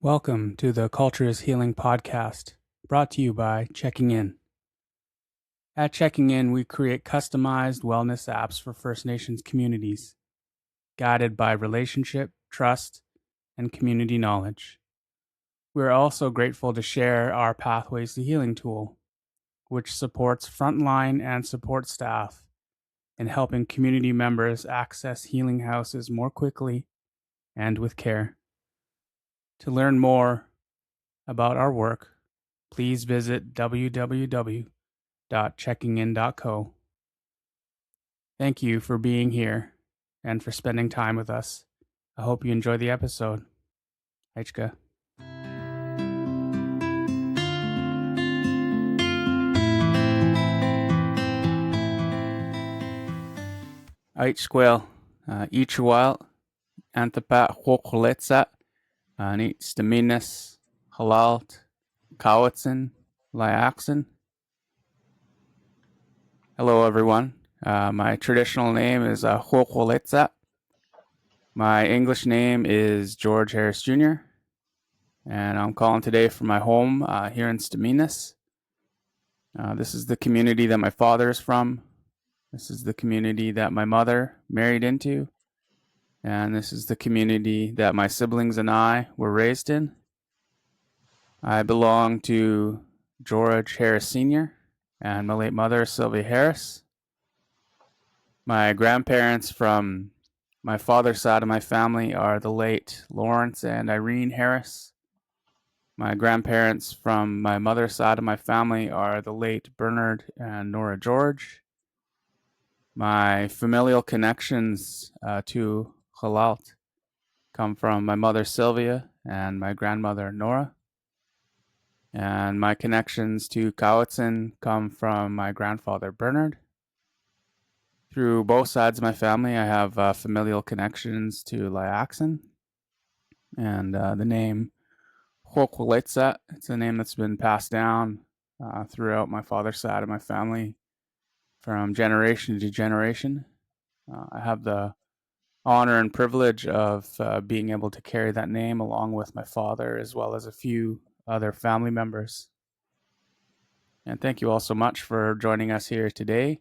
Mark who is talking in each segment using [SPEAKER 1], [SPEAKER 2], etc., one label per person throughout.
[SPEAKER 1] Welcome to the Culture is Healing podcast, brought to you by Checking In. At Checking In, we create customized wellness apps for First Nations communities, guided by relationship, trust, and community knowledge. We're also grateful to share our Pathways to Healing tool, which supports frontline and support staff in helping community members access healing houses more quickly and with care. To learn more about our work, please visit www.checkingin.co. Thank you for being here and for spending time with us. I hope you enjoy the episode. Aichka. Aichsquel, each while, Antapa Hokoletsa, Neat Staminas, Halalt, Kawatson, Liaxon. Hello, everyone. My traditional name is Hokoletsa. My English name is George Harris Jr., and I'm calling today from my home here in Staminas. This is the community that my father is from. This is the community that my mother married into. And this is the community that my siblings and I were raised in. I belong to George Harris Sr. and my late mother, Sylvia Harris. My grandparents from my father's side of my family are the late Lawrence and Irene Harris. My grandparents from my mother's side of my family are the late Bernard and Nora George. My familial connections to Halalt come from my mother Sylvia and my grandmother Nora. And my connections to Kawatson come from my grandfather Bernard. Through both sides of my family, I have familial connections to Liaxon. And the name Hokwalitsa, it's a name that's been passed down throughout my father's side of my family from generation to generation. I have the honor and privilege of being able to carry that name along with my father, as well as a few other family members. And thank you all so much for joining us here today.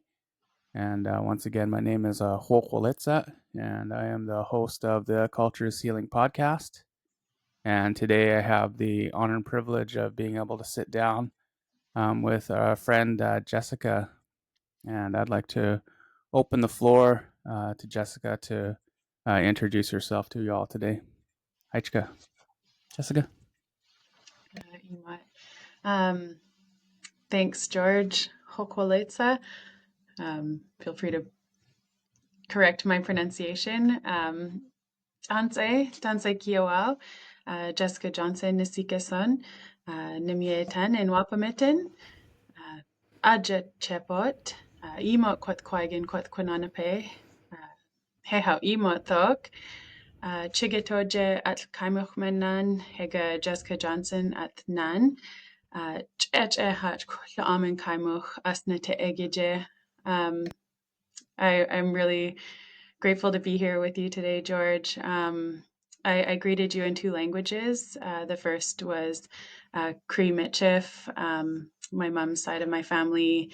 [SPEAKER 1] And once again, my name is Hokwalitsa, and I am the host of the Culture is Healing podcast. And today I have the honor and privilege of being able to sit down with our friend Jessica. And I'd like to open the floor to Jessica to introduce herself to you all today. Aichka. Jessica.
[SPEAKER 2] Thanks, George. Hokwalitsa. Feel free to correct my pronunciation. Danse Kioao, Jessica Johnson, Nisika-son, Nimietan and Wapamitin, Aja Chepot, Emot Kwat Kwaigan Kwat Kwananape, Heha Emot Thok, Chigetoje at Kaimuchmenan, Hega Jessica Johnson at Nan, Hat Amen Kaimuch Asnete Egije. I'm really grateful to be here with you today, George. I greeted you in two languages. The first was Cree Mitchif. My mom's side of my family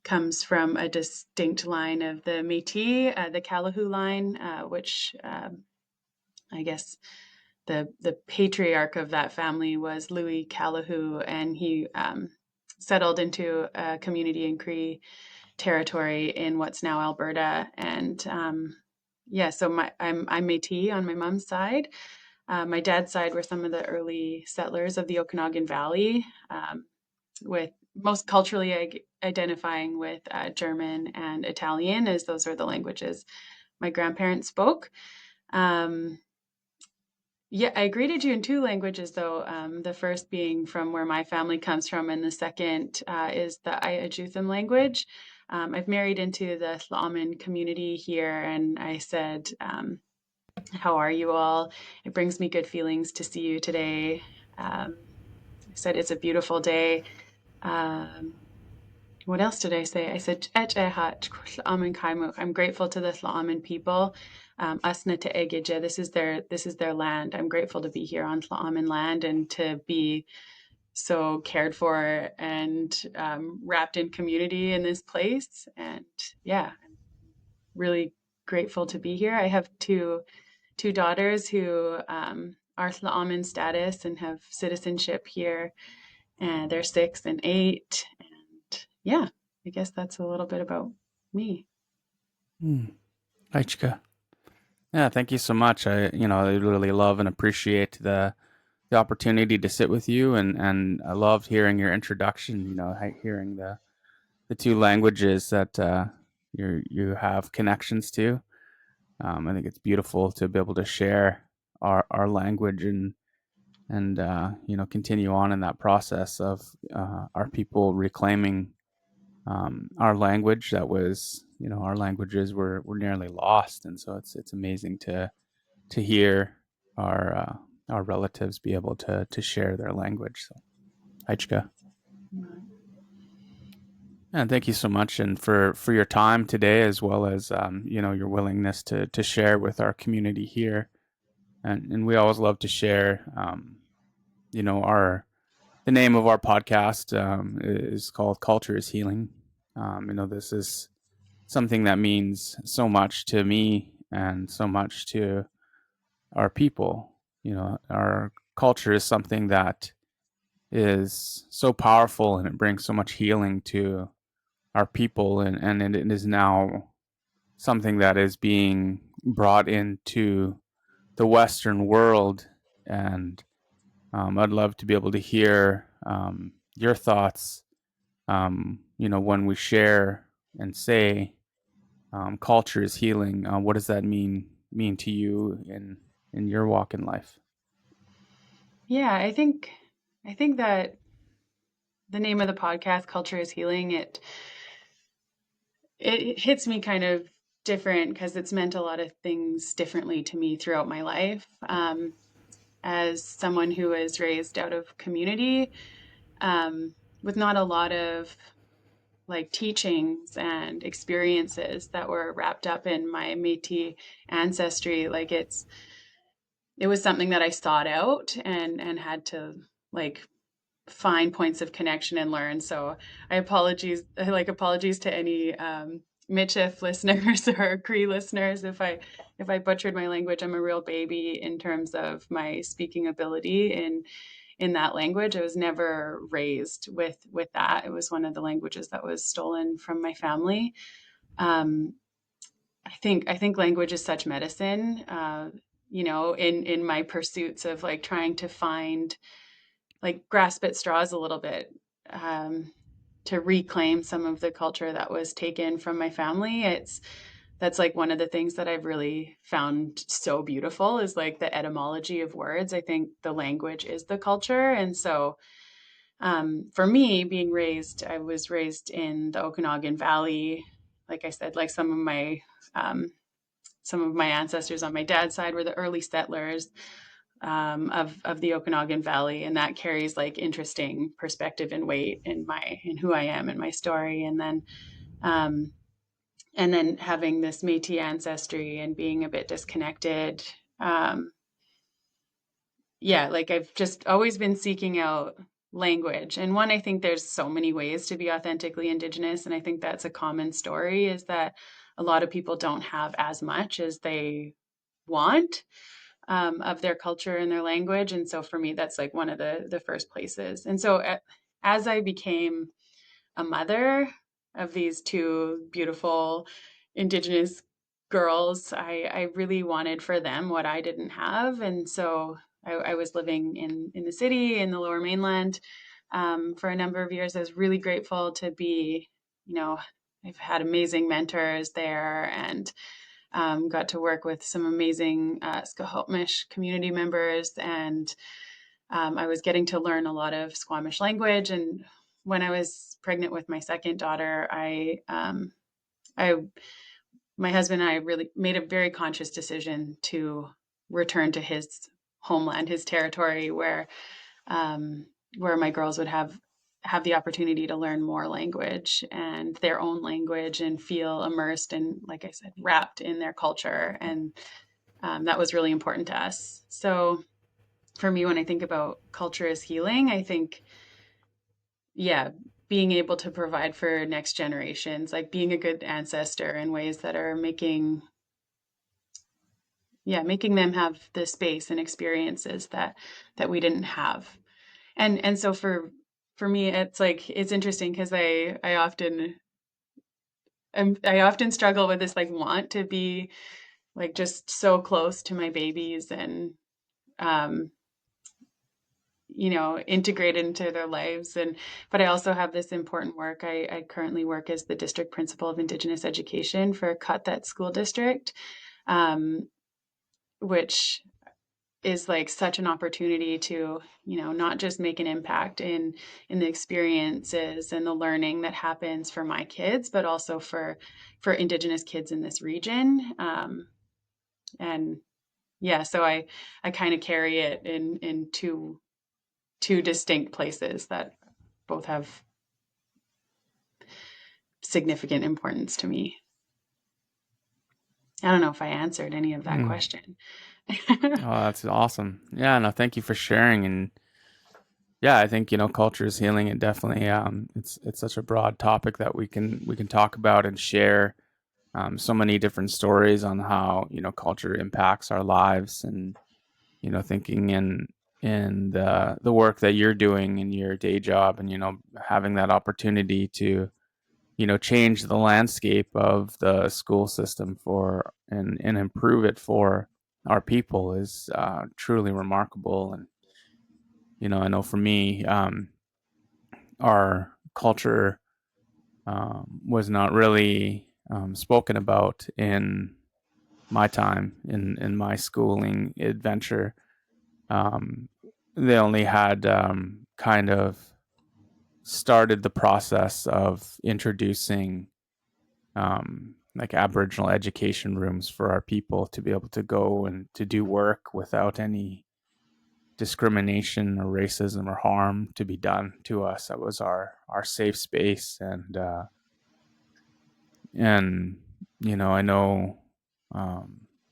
[SPEAKER 2] comes from a distinct line of the Métis, the Callahoo line, which I guess the patriarch of that family was Louis Callahoo, and he settled into a community in Cree territory in what's now Alberta. And so I'm Métis on my mom's side. My dad's side were some of the early settlers of the Okanagan Valley, with most culturally identifying with German and Italian, as those are the languages my grandparents spoke. I greeted you in two languages, though. The first being from where my family comes from, and the second is the Ayajutham language. I've married into the Tla'amin community here, and I said, how are you all? It brings me good feelings to see you today. I said, it's a beautiful day. What else did I say? I said, I'm grateful to the Tla'amin people. Asna te Egija. This is their land. I'm grateful to be here on Tla'amin land and to be so cared for and wrapped in community in this place. And yeah, I'm really grateful to be here. I have two daughters who are Tla'amin status and have citizenship here, and they're 6 and 8. And yeah, I guess that's a little bit about me.
[SPEAKER 1] Hmm. Aichka. Yeah, thank you so much. I really love and appreciate the opportunity to sit with you, and I loved hearing your introduction. Hearing the two languages that you have connections to. I think it's beautiful to be able to share our language and continue on in that process of our people reclaiming our language. That was, our languages were nearly lost, and so it's amazing to hear our relatives be able to share their language. So, Aichka. And thank you so much, and for your time today, as well as your willingness to share with our community here. And we always love to share. Our the name of our podcast is called "Culture is Healing." This is something that means so much to me and so much to our people. Our culture is something that is so powerful, and it brings so much healing to our people, and it is now something that is being brought into the Western world. And I'd love to be able to hear your thoughts. When we share and say culture is healing, what does that mean to you in your walk in life?
[SPEAKER 2] Yeah, I think that the name of the podcast, Culture is Healing, it hits me kind of different because it's meant a lot of things differently to me throughout my life. As someone who was raised out of community, with not a lot of like teachings and experiences that were wrapped up in my Métis ancestry, like it was something that I sought out and had to like find points of connection and learn. So apologies to any Michif listeners or Cree listeners if I butchered my language. I'm a real baby in terms of my speaking ability in that language. I was never raised with that. It was one of the languages that was stolen from my family. Um, I think language is such medicine. In my pursuits of like trying to find like grasp at straws a little bit, um, to reclaim some of the culture that was taken from my family. That's like one of the things that I've really found so beautiful is like the etymology of words. I think the language is the culture. And so for me, I was raised in the Okanagan Valley. Like I said, like um, some of my ancestors on my dad's side were the early settlers of the Okanagan Valley, and that carries like interesting perspective and weight in who I am and my story. Um, and then having this Métis ancestry and being a bit disconnected. Um, yeah, like I've just always been seeking out language. And one, I think there's so many ways to be authentically Indigenous, and I think that's a common story is that a lot of people don't have as much as they want of their culture and their language. And so for me, that's like one of the first places. And so as I became a mother of these two beautiful Indigenous girls, I really wanted for them what I didn't have. And so I was living in the city in the Lower Mainland for a number of years. I was really grateful to be, you know, I've had amazing mentors there and got to work with some amazing Squamish community members, and I was getting to learn a lot of Squamish language. And when I was pregnant with my second daughter, I, my husband and I really made a very conscious decision to return to his homeland, his territory, um, where my girls would have have the opportunity to learn more language and their own language and feel immersed and, like I said, wrapped in their culture. And that was really important to us. So for me, when I think about culture as healing, I think, yeah, being able to provide for next generations, like being a good ancestor in ways that are making them have the space and experiences that we didn't have. And so for me, it's like it's interesting because I often struggle with this like want to be like just so close to my babies and um integrated into their lives. And but I also have this important work. I currently work as the district principal of Indigenous education for Cuthet School District, um, which is like such an opportunity to not just make an impact in the experiences and the learning that happens for my kids, but also for Indigenous kids in this region. And yeah, so I kind of carry it in two distinct places that both have significant importance to me. I don't know if I answered any of that
[SPEAKER 1] Mm.
[SPEAKER 2] question.
[SPEAKER 1] Oh, that's awesome. Yeah, no, thank you for sharing. And yeah, I think, culture is healing, and definitely, it's such a broad topic that we can talk about and share so many different stories on how, culture impacts our lives. And, thinking in the work that you're doing in your day job, and, having that opportunity to, change the landscape of the school system for and improve it for our people is truly remarkable. And, I know for me, our culture was not really spoken about in my time in my schooling adventure. Um, they only had kind of started the process of introducing like Aboriginal education rooms for our people to be able to go and to do work without any discrimination or racism or harm to be done to us. That was our safe space. And I know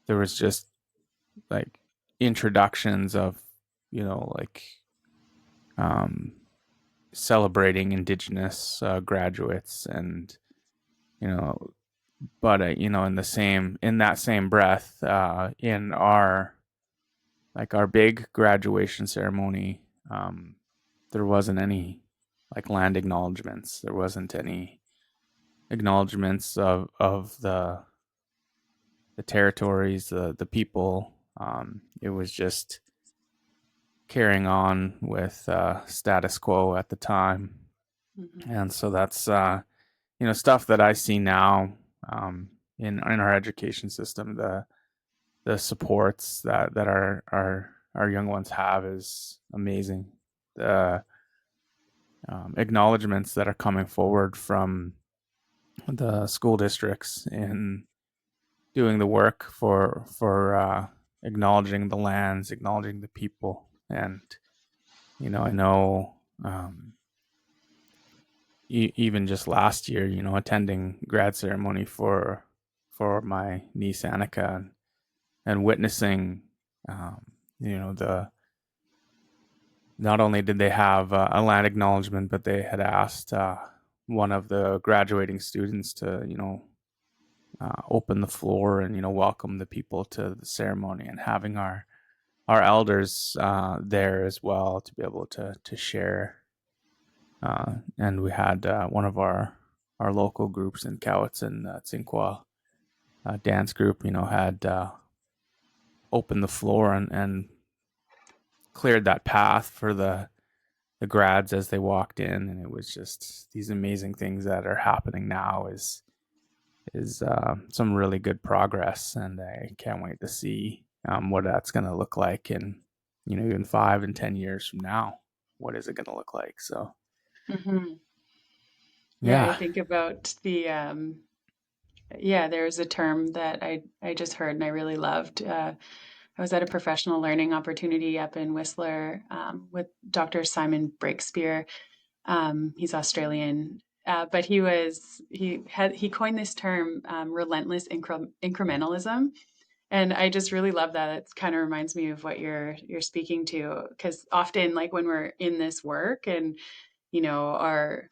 [SPEAKER 1] there was just like introductions of like um, celebrating Indigenous graduates. And you know but in that same breath, in our like our big graduation ceremony, there wasn't any like land acknowledgments. There wasn't any acknowledgments of the territories, the people. It was just carrying on with status quo at the time.
[SPEAKER 2] Mhm.
[SPEAKER 1] And so that's stuff that I see now in our education system. The supports that our young ones have is amazing. The acknowledgments that are coming forward from the school districts in doing the work for acknowledging the lands, acknowledging the people. And I know even just last year, attending grad ceremony for my niece Annika, and witnessing, um, the not only did they have a land acknowledgement, but they had asked one of the graduating students to, open the floor and welcome the people to the ceremony, and having our elders there as well to be able to share. And we had one of our local groups in Cowichan, Tsinghua dance group, had opened the floor and cleared that path for the grads as they walked in. And it was just these amazing things that are happening now is some really good progress. And I can't wait to see what that's going to look like in even 5 and 10 years from now. What is it going to look like? So
[SPEAKER 2] Mhm. Yeah, I
[SPEAKER 1] yeah.
[SPEAKER 2] think about yeah, there's a term that I just heard and I really loved. I was at a professional learning opportunity up in Whistler with Dr. Simon Breakspear, He's Australian, but he coined this term, relentless incrementalism, and I just really love that. It kind of reminds me of what you're speaking to, because often, like when we're in this work, and our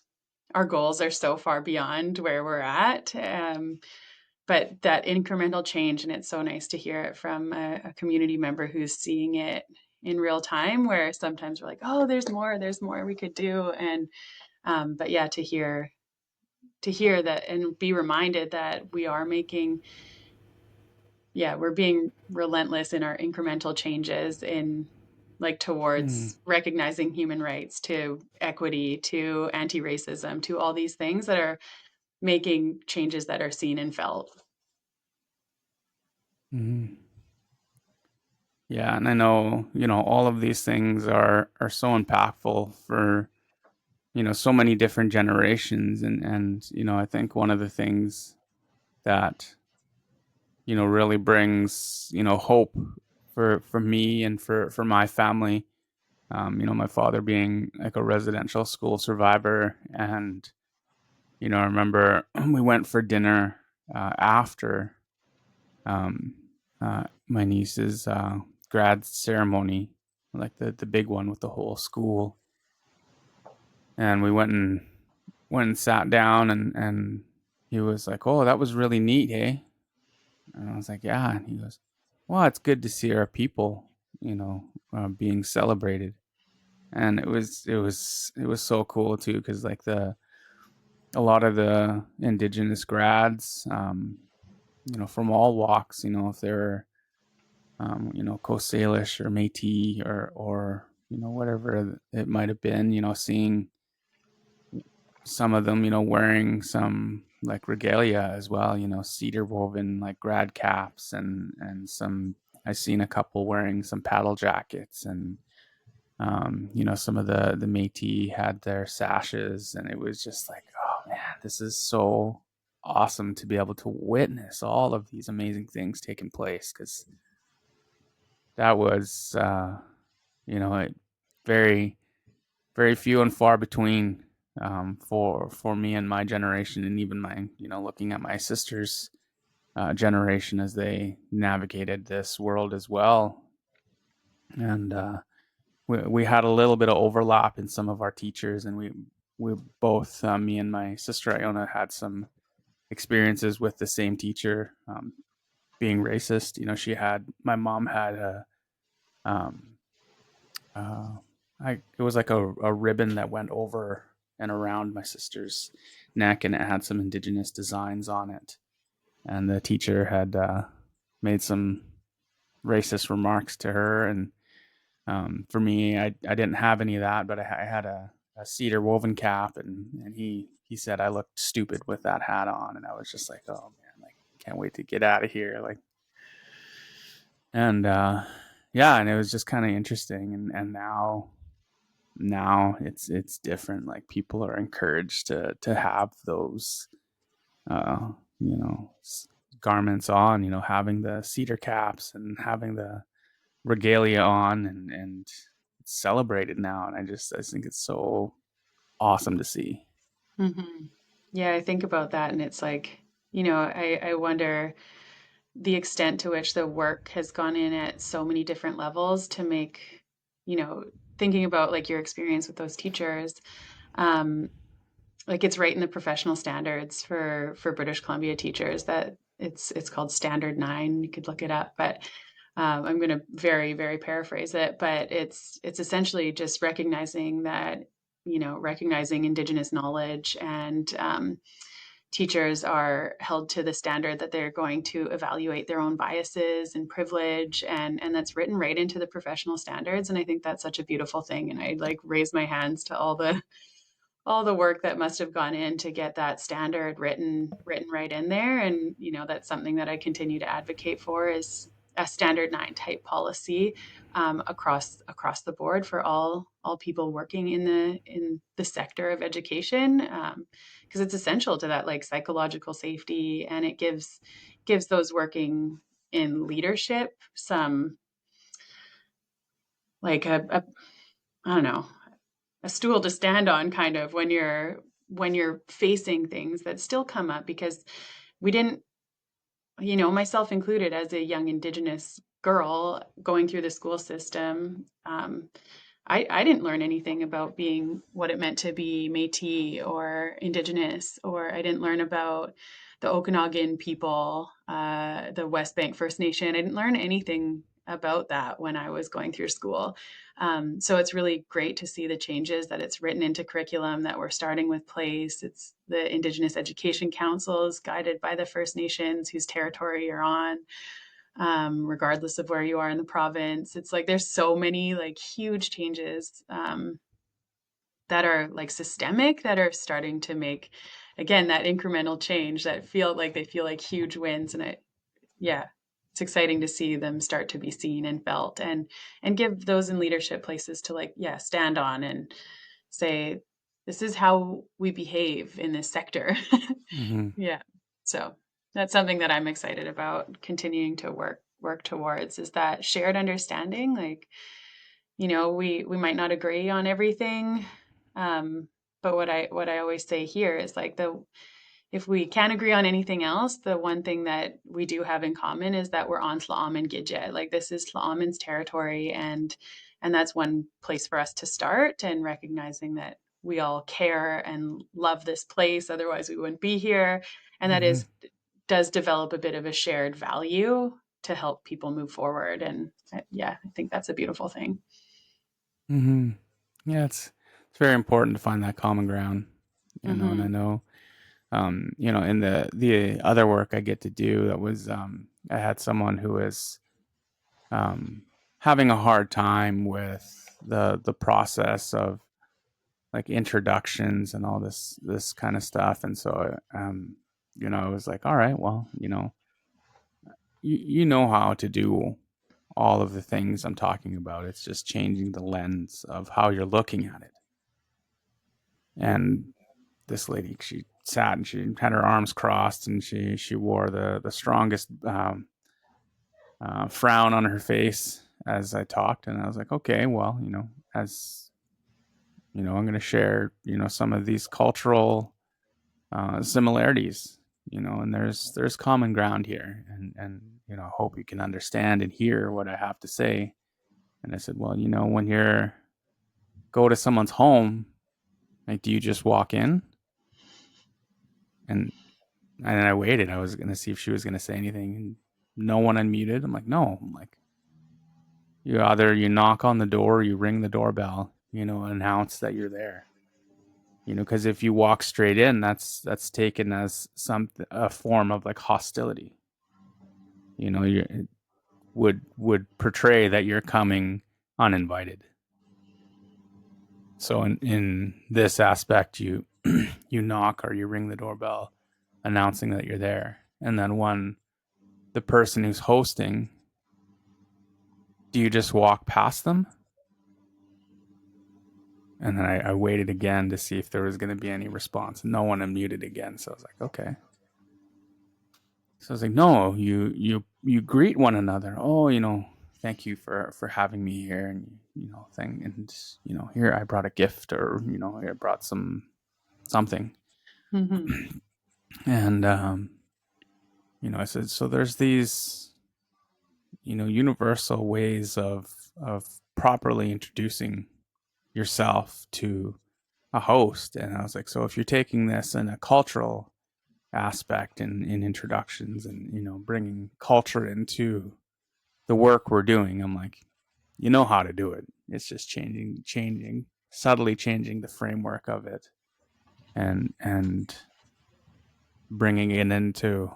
[SPEAKER 2] goals are so far beyond where we're at. But that incremental change, and it's so nice to hear it from a community member who's seeing it in real time, where sometimes we're like, oh, there's more we could do. And but yeah, to hear that and be reminded that we are making, yeah, we're being relentless in our incremental changes, in like
[SPEAKER 1] Mm,
[SPEAKER 2] towards recognizing human rights, to equity, to anti-racism, to all these things that are making changes that are seen and felt.
[SPEAKER 1] mm. Yeah, and I know, all of these things are so impactful for, so many different generations, and I think one of the things that, really brings, hope for me and for my family. My father being like a residential school survivor, and I remember we went for dinner after um, my niece's grad ceremony, like the big one with the whole school, and we went and sat down, and he was like, "Oh, that was really neat, hey?" And I was like, "Yeah," and he goes, "Well, it's good to see our people, being celebrated." And it was so cool too, because like the a lot of the indigenous grads, from all walks, if they're Coast Salish or Métis or whatever it might have been, seeing some of them, wearing some like regalia as well, cedar woven like grad caps, and some. I seen a couple wearing some paddle jackets, and some of the Métis had their sashes, and it was just like, oh man, this is so awesome to be able to witness all of these amazing things taking place, because that was, very, very few and far between, for me and my generation, and even my, looking at my sister's generation as they navigated this world as well. And we had a little bit of overlap in some of our teachers, and we both, me and my sister Iona, had some experiences with the same teacher, being racist. She had my mom had a um, uh, it was like a ribbon that went over and around my sister's neck, and it had some indigenous designs on it. And the teacher had made some racist remarks to her, and for me, I didn't have any of that, but I had a cedar woven cap, and he said I looked stupid with that hat on, and I was just like, oh man, like can't wait to get out of here, like. And yeah, and it was just kind of interesting, and now it's different. Like people are encouraged to have those uh you know garments on, having the cedar caps and having the regalia on, and it's celebrated now, and I think it's so awesome to see.
[SPEAKER 2] Hmm. Yeah, I think about that, and it's like, I wonder the extent to which the work has gone in at so many different levels to make, you know, thinking about like your experience with those teachers, um, like it's right in the professional standards for British Columbia teachers, that it's called Standard 9. You could look it up, but I'm going to very, very paraphrase it, but it's essentially just recognizing that, recognizing Indigenous knowledge, and teachers are held to the standard that they're going to evaluate their own biases and privilege, and that's written right into the professional standards. And I think that's such a beautiful thing. And I like raise my hands to all the work that must have gone in to get that standard written right in there. And that's something that I continue to advocate for, is a standard 9 type policy, across the board for all people working in the sector of education, because it's essential to that like psychological safety, and it gives those working in leadership some, like, a I don't know, a stool to stand on kind of when you're facing things that still come up because we didn't, myself included, as a young Indigenous girl going through the school system, I didn't learn anything about being what it meant to be Métis or Indigenous, or I didn't learn about the Okanagan people, the West Bank First Nation. I didn't learn anything about that when I was going through school. So it's really great to see the changes that it's written into curriculum, that we're starting with place. It's the Indigenous Education Councils guided by the First Nations whose territory you're on, regardless of where you are in the province. It's like there's so many like huge changes that are like systemic, that are starting to make, again, that incremental change that feel like huge wins. And yeah, it's exciting to see them start to be seen and felt, and give those in leadership places to, like, yeah, stand on and say, this is how we behave in this sector.
[SPEAKER 1] Mm-hmm.
[SPEAKER 2] Yeah. So that's something that I'm excited about continuing to work towards, is that shared understanding. Like, we might not agree on everything. But what I always say here is like, the if we can't agree on anything else, the one thing that we do have in common is that we're on Tla'amin Gidje. Like, this is Tla'amin's territory, and that's one place for us to start, and recognizing that we all care and love this place, otherwise we wouldn't be here. And that
[SPEAKER 1] Mm-hmm.
[SPEAKER 2] is does develop a bit of a shared value to help people move forward. And yeah, I think that's a beautiful thing.
[SPEAKER 1] Mm-hmm. Yeah, it's very important to find that common ground, and I
[SPEAKER 2] Hmm.
[SPEAKER 1] know, in the other work I get to do, that was, I had someone who was, um, having a hard time with the process of like introductions and all this kind of stuff, and so, I was like, all right, well, you know how to do all of the things I'm talking about. It's just changing the lens of how you're looking at it. And this lady, she sat and she had her arms crossed, and she wore the strongest, frown on her face as I talked. And I was like, okay, well, as I'm going to share, some of these cultural, similarities, and there's common ground here, and I hope you can understand and hear what I have to say. And I said, well, when you're go to someone's home, like, do you just walk in? And then I waited. I was gonna see if she was gonna say anything, and no one unmuted. I'm like, no. I'm like, you knock on the door, you ring the doorbell, announce that you're there. Because if you walk straight in, that's taken as a form of like hostility. You would portray that you're coming uninvited. So in this aspect, you knock or you ring the doorbell, announcing that you're there, and then when the person who's hosting, do you just walk past them? And then I waited again to see if there was going to be any response. No one unmuted again, so I was like, okay. So I was like, no, you greet one another. Oh, thank you for having me here, and thing, and here I brought a gift, or here I brought something,
[SPEAKER 2] Hmm.
[SPEAKER 1] and I said, so there's these universal ways of properly introducing yourself to a host. And I was like, so if you're taking this in a cultural aspect in introductions, and bringing culture into the work we're doing, I'm like, you know how to do it. It's just changing subtly changing the framework of it, and bringing it into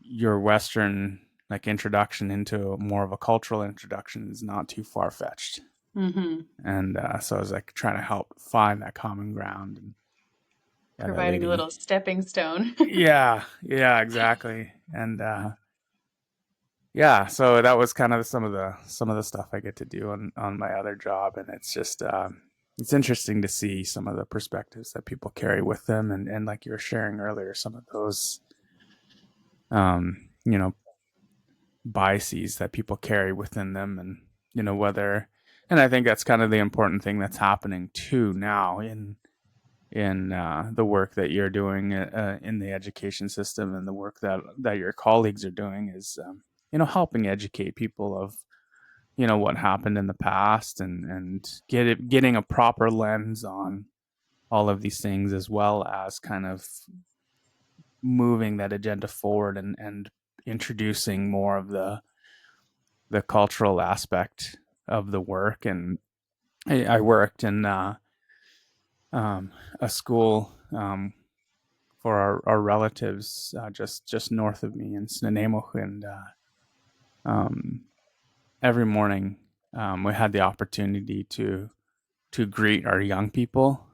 [SPEAKER 1] your Western like introduction into more of a cultural introduction is not too far fetched.
[SPEAKER 2] Hmm.
[SPEAKER 1] And so I was like trying to help find that common ground. And yeah, that
[SPEAKER 2] Providing a
[SPEAKER 1] lady.
[SPEAKER 2] little stepping stone.
[SPEAKER 1] Yeah, exactly. And yeah, so that was kind of some of the stuff I get to do on my other job, and it's just, it's interesting to see some of the perspectives that people carry with them, and like you were sharing earlier, some of those, um, you know biases that people carry within them, and whether and I think that's kind of the important thing that's happening too now in the work that you're doing in the education system, and the work that your colleagues are doing is helping educate people of what happened in the past, and getting a proper lens on all of these things, as well as kind of moving that agenda forward, and introducing more of the cultural aspect of the work. And I worked in a school for our relatives just north of me in Snuneymuxw, and um, every morning we had the opportunity to greet our young people,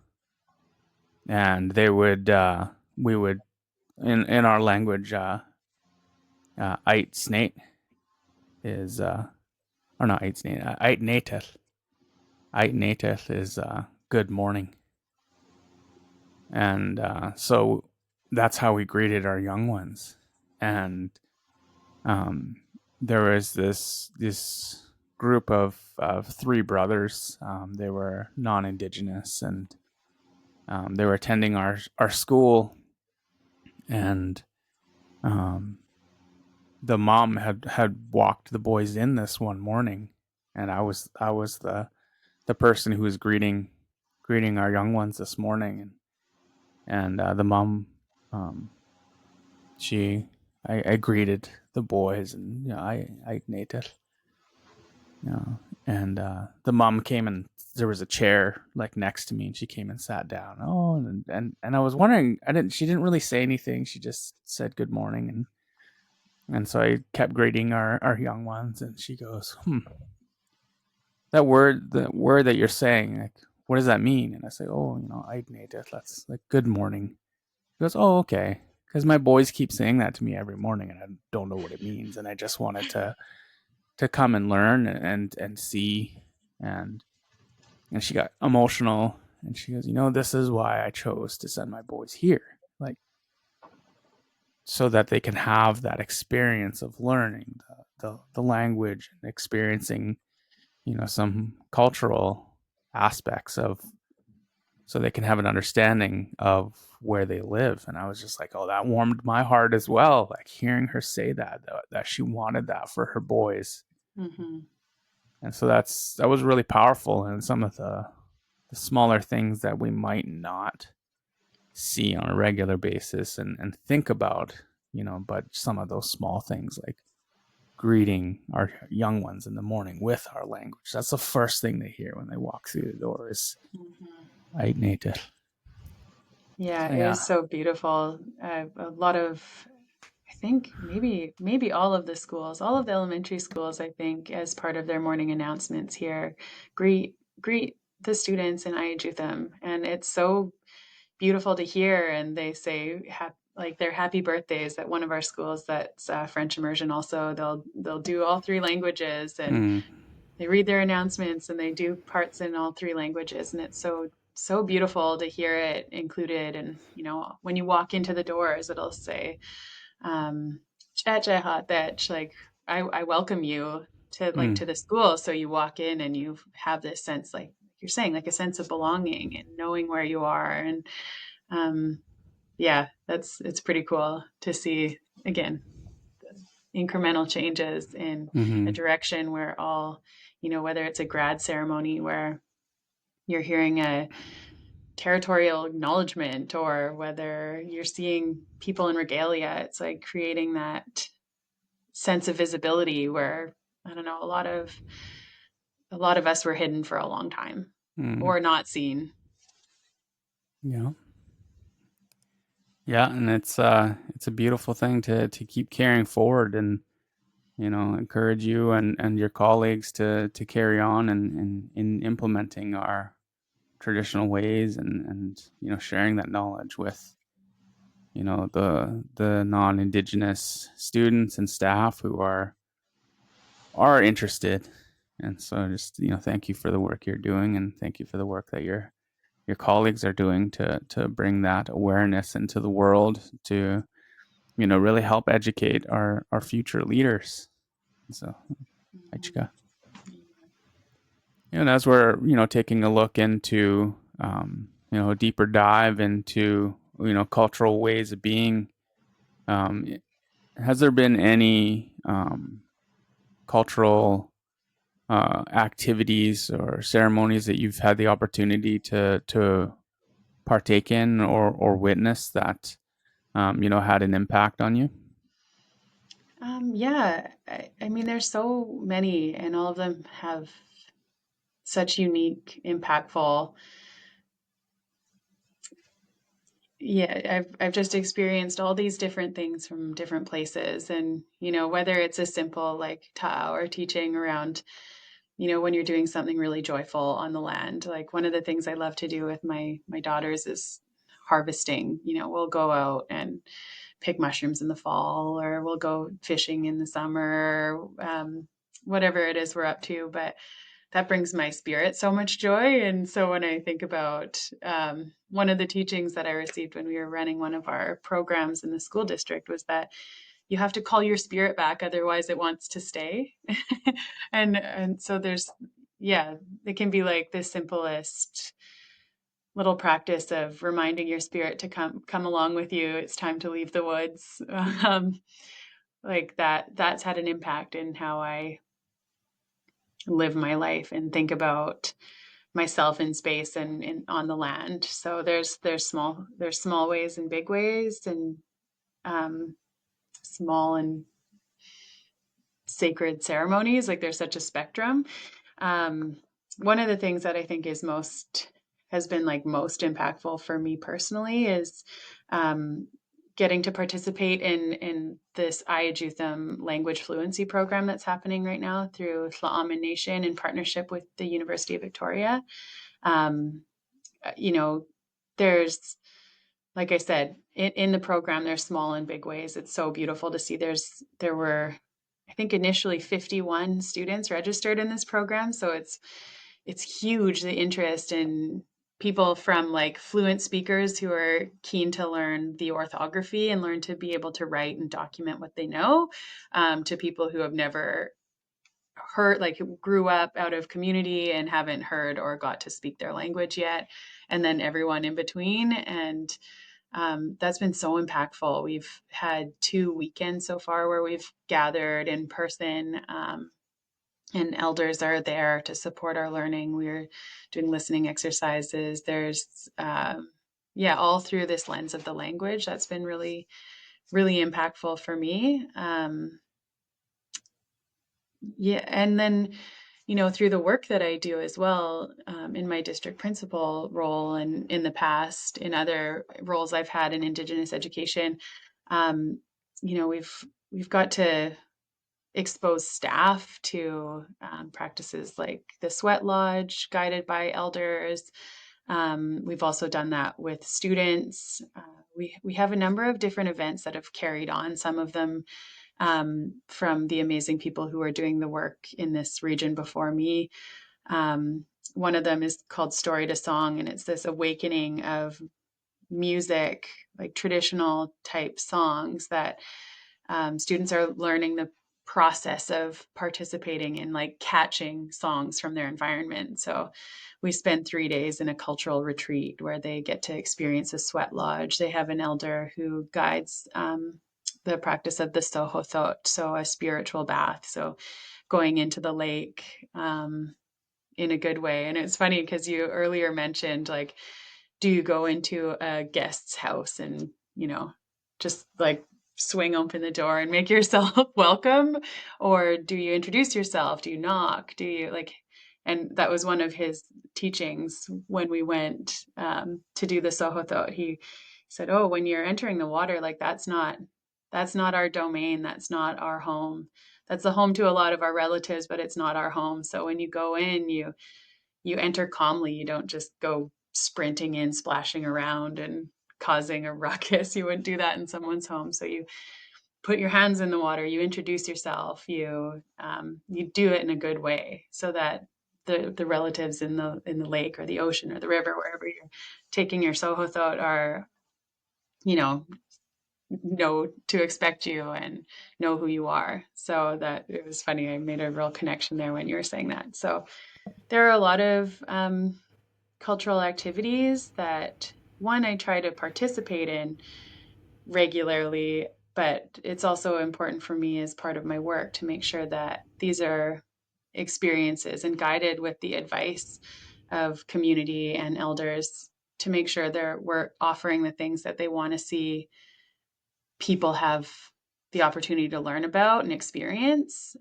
[SPEAKER 1] and they would we would in our language, ait snate is or not ait snate, ait nateth is good morning. And so that's how we greeted our young ones. And um, there was this group of three brothers. They were non-indigenous, and they were attending our school. And um, the mom had walked the boys in this one morning, and I was the person who was greeting our young ones this morning. And the mom, um, she I greeted the boys, and I native, and the mom came, and there was a chair like next to me, and she came and sat down. Oh, and I was wondering, she didn't really say anything. She just said good morning, and so I kept greeting our young ones, and she goes, the word that you're saying, like, what does that mean? And I say, oh, I native, that's like good morning. He goes, oh, okay. Because my boys keep saying that to me every morning, and I don't know what it means, and I just wanted to come and learn and see. And she got emotional, and she goes, this is why I chose to send my boys here, like, so that they can have that experience of learning the language, and experiencing some cultural aspects of, so they can have an understanding of where they live. And I was just like, oh, that warmed my heart as well, like hearing her say that she wanted that for her boys.
[SPEAKER 2] Mm-hmm.
[SPEAKER 1] And so that was really powerful. And some of the smaller things that we might not see on a regular basis, and think about, but some of those small things, like greeting our young ones in the morning with our language, that's the first thing they hear when they walk through the door is
[SPEAKER 2] Mm-hmm.
[SPEAKER 1] "Ait native."
[SPEAKER 2] Yeah,
[SPEAKER 1] So
[SPEAKER 2] it
[SPEAKER 1] yeah.
[SPEAKER 2] is so beautiful. A lot of, I think maybe all of the schools, all of the elementary schools, I think, as part of their morning announcements here, greet the students and I them, and it's so beautiful to hear. And they say like their happy birthdays at one of our schools that's French immersion. Also, they'll do all three languages, and
[SPEAKER 1] Mm.
[SPEAKER 2] they read their announcements, and they do parts in all three languages, and it's so beautiful to hear it included. And when you walk into the doors, it'll say like I welcome you to
[SPEAKER 1] Mm.
[SPEAKER 2] the school. So you walk in and you have this sense, like you're saying, like a sense of belonging and knowing where you are. And um, yeah, it's pretty cool to see, again, incremental changes in a
[SPEAKER 1] Mm-hmm.
[SPEAKER 2] direction where all, whether it's a grad ceremony where you're hearing a territorial acknowledgement, or whether you're seeing people in regalia, it's like creating that sense of visibility where, I don't know, a lot of us were hidden for a long time
[SPEAKER 1] Mm.
[SPEAKER 2] or not seen.
[SPEAKER 1] Yeah. Yeah, and it's a beautiful thing to keep carrying forward, and encourage you and your colleagues to carry on, and in implementing our traditional ways, and sharing that knowledge with the non-indigenous students and staff who are interested. And so just thank you for the work you're doing, and thank you for the work that your colleagues are doing to bring that awareness into the world, to really help educate our future leaders. So,
[SPEAKER 2] Mhm.
[SPEAKER 1] Aichika. And as we're, taking a look into, a deeper dive into, cultural ways of being, um, has there been any cultural activities or ceremonies that you've had the opportunity to partake in or witness that had an impact on you?
[SPEAKER 2] Yeah, I mean, there's so many, and all of them have such unique, impactful. Yeah, I've just experienced all these different things from different places, and whether it's a simple like ta'au or teaching around, when you're doing something really joyful on the land. Like one of the things I love to do with my daughters is harvesting. We'll go out and pick mushrooms in the fall, or we'll go fishing in the summer, whatever it is we're up to. But that brings my spirit so much joy. And so when I think about one of the teachings that I received when we were running one of our programs in the school district was that you have to call your spirit back, otherwise it wants to stay. And so there's, yeah, it can be like the simplest little practice of reminding your spirit to come along with you. It's time to leave the woods. Like that's had an impact in how I live my life and think about myself in space and on the land. So there's small ways and big ways, and um, small and sacred ceremonies. Like there's such a spectrum. Um, One of the things that I think has been like most impactful for me personally is um, getting to participate in this Ayajutham language fluency program that's happening right now through Tla'amin Nation in partnership with the University of Victoria. Um, you know, there's, like I said, in the program, there's small and big ways. It's so beautiful to see. There were, I think, initially 51 students registered in this program, so it's huge, the interest in people from like fluent speakers who are keen to learn the orthography and learn to be able to write and document what they know, to people who have never heard, like who grew up out of community and haven't heard or got to speak their language yet, and then everyone in between. And that's been so impactful. We've had 2 weekends so far where we've gathered in person, and elders are there to support our learning. We're doing listening exercises. There's, yeah, all through this lens of the language. That's been really, really impactful for me. Yeah, and then through the work that I do as well, in my district principal role and in the past, in other roles I've had in Indigenous education, um, we've got to expose staff to practices like the sweat lodge guided by elders. We've also done that with students. We have a number of different events that have carried on, some of them from the amazing people who are doing the work in this region before me. Um, One of them is called Story to Song, and it's this awakening of music, like traditional type songs that students are learning the process of participating in, like catching songs from their environment. So we spend 3 days in a cultural retreat where they get to experience a sweat lodge. They have an elder who guides the practice of the sohothot, so a spiritual bath. So going into the lake, in a good way. And it's funny because you earlier mentioned, like, do you go into a guest's house and, just like swing open the door and make yourself welcome? Or do you introduce yourself? Do you knock? Do you like, and that was one of his teachings when we went to do the Sohothot. He said, oh, when you're entering the water, like that's not our domain. That's not our home. That's the home to a lot of our relatives, but it's not our home. So when you go in, you enter calmly. You don't just go sprinting in, splashing around and causing a ruckus. You wouldn't do that in someone's home. So you put your hands in the water, you introduce yourself, you do it in a good way so that the relatives in the lake or the ocean or the river, wherever you're taking your sohothot, are, you know to expect you and know who you are. So that it was funny. I made a real connection there when you were saying that. So There are a lot of cultural activities that one I try to participate in regularly, but it's also important for me as part of my work to make sure that these are experiences and guided with the advice of community and elders to make sure we're offering the things that they want to see people have the opportunity to learn about and experience.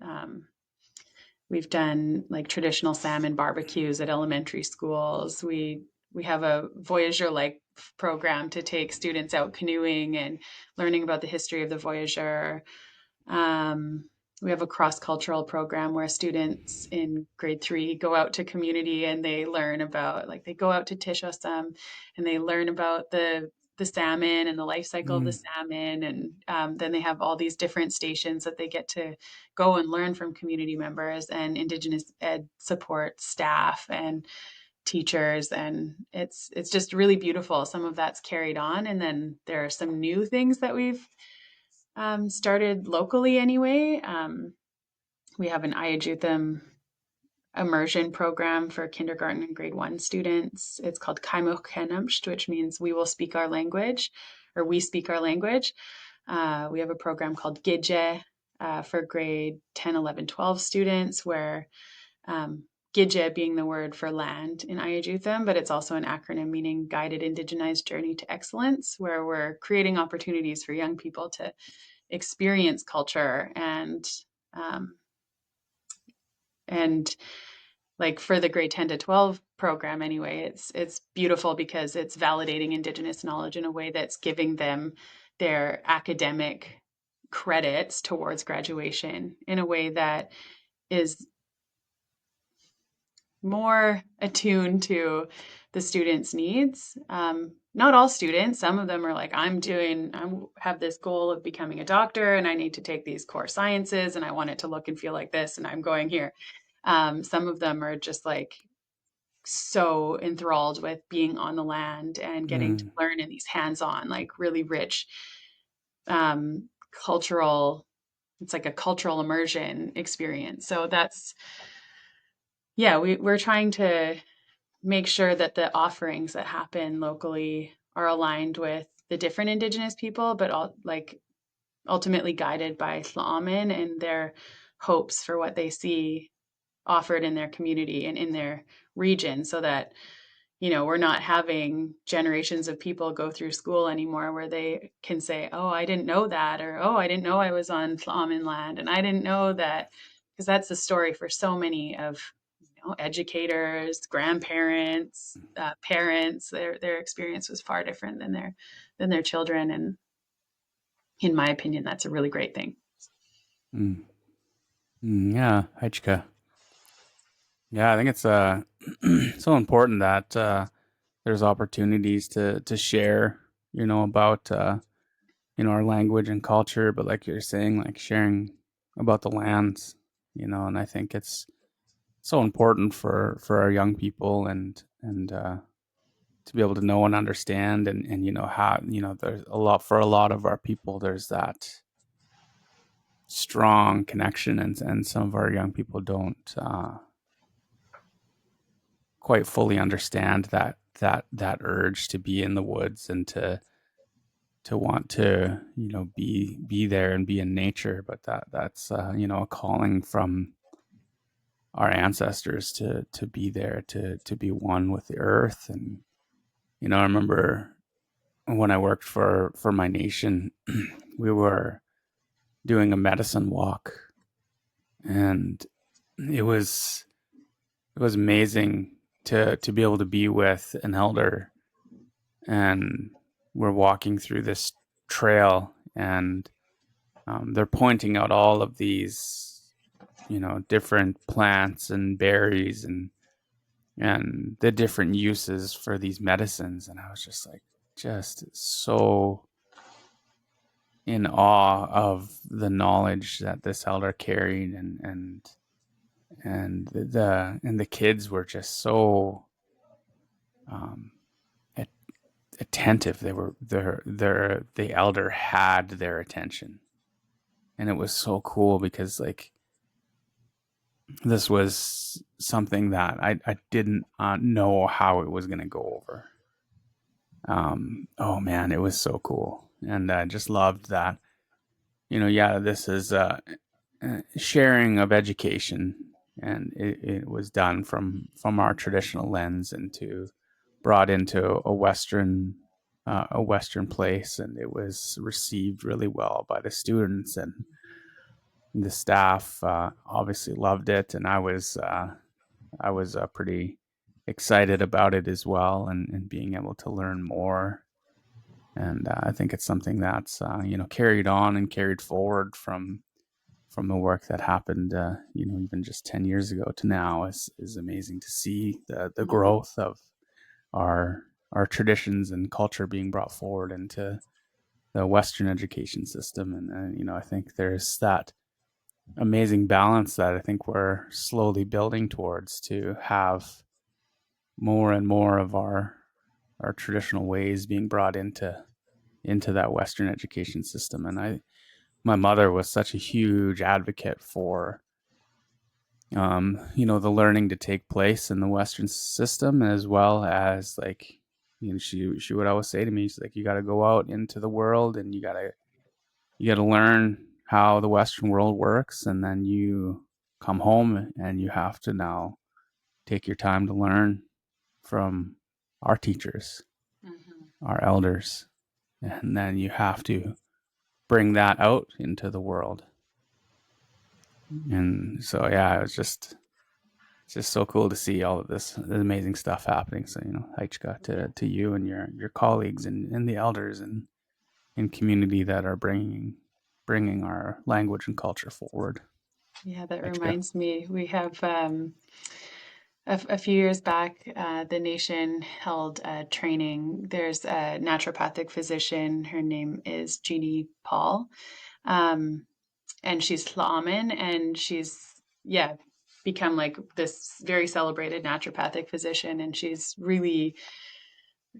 [SPEAKER 2] We've done like traditional salmon barbecues at elementary schools. We have a Voyager like program to take students out canoeing and learning about the history of the Voyager. Um, we have a cross cultural program where students in grade 3 go out to community and they learn about, like, they go out to Tishosum and they learn about the salmon and the life cycle of the
[SPEAKER 1] Mm,
[SPEAKER 2] salmon, and then they have all these different stations that they get to go and learn from community members and Indigenous ed support staff and teachers, and it's just really beautiful. Some of that's carried on, and then there are some new things that we've started locally anyway. We have an Ayajutham immersion program for kindergarten and grade 1 students. It's called Kaimukenamsht, which means we will speak our language, or we speak our language. We have a program called Gidje for grade 10, 11, 12 students, where um, Gidje being the word for land in Ayajutham, but it's also an acronym meaning Guided Indigenized Journey to Excellence, where we're creating opportunities for young people to experience culture um, and like for the grade 10 to 12 program anyway, it's beautiful because it's validating Indigenous knowledge in a way that's giving them their academic credits towards graduation in a way that is more attuned to the students' needs. Not all students, some of them are like, I have this goal of becoming a doctor and I need to take these core sciences and I want it to look and feel like this and I'm going here. Some of them are just like so enthralled with being on the land and getting to
[SPEAKER 1] mm,
[SPEAKER 2] learn in these hands-on, like really rich um, cultural, it's like a cultural immersion experience. So that's, yeah, we're trying to make sure that the offerings that happen locally are aligned with the different Indigenous people, but all like ultimately guided by Tla'amin and their hopes for what they see offered in their community and in their region, so that we're not having generations of people go through school anymore where they can say, oh, I didn't know that, or oh, I didn't know I was on Tla'amin land, and I didn't know that, because that's the story for so many of educators, grandparents, parents. Their experience was far different than their children, and in my opinion, that's a really great thing.
[SPEAKER 1] mm, yeah, Hachka. Yeah, I think it's so important that there's opportunities to share, about our language and culture, but like you're saying, like sharing about the lands, and I think it's so important for our young people and to be able to know and understand and how there's a lot of our people there's that strong connection and some of our young people don't quite fully understand that urge to be in the woods and to want to be there and be in nature, but that's a calling from our ancestors to be there, to be one with the earth. And I remember when I worked for my nation, we were doing a medicine walk, and it was it was amazing to be able to be with an elder, and we're walking through this trail, and they're pointing out all of these different plants and berries and the different uses for these medicines, and I was just like just so in awe of the knowledge that this elder carried, and the kids were just so um, attentive. They were the elder had their attention, and it was so cool because like this was something that I didn't know how it was going to go over. Oh man, it was so cool. And I just loved that. Yeah, this is sharing of education, and it was done from our traditional lens into brought into a Western place, and it was received really well by the students, and the staff obviously loved it, and I was pretty excited about it as well, and being able to learn more. And I think it's something that's carried on and carried forward from the work that happened, even just 10 years ago to now is amazing to see the
[SPEAKER 2] Mm-hmm.
[SPEAKER 1] growth of our our traditions and culture being brought forward into the Western education system. And I think there's that amazing balance that I think we're slowly building towards to have more and more of our traditional ways being brought into that Western education system. And my mother was such a huge advocate for the learning to take place in the Western system, as well as like, she would always say to me, she's like, you got to go out into the world, and you got to learn how the Western world works, and then you come home and you have to now take your time to learn from our teachers,
[SPEAKER 2] Mm-hmm.
[SPEAKER 1] our elders, and then you have to bring that out into the world. And so yeah, it's just so cool to see all of this amazing stuff happening. So Haichka to you and your colleagues and the elders and in community that are bringing our language and culture forward.
[SPEAKER 2] Yeah, that
[SPEAKER 1] Haichka.
[SPEAKER 2] reminds me. We have a few years back, the nation held a training. There's a naturopathic physician. Her name is Jeannie Paul, um, and she's Tla'amin, and she's yeah become like this very celebrated naturopathic physician, and she's really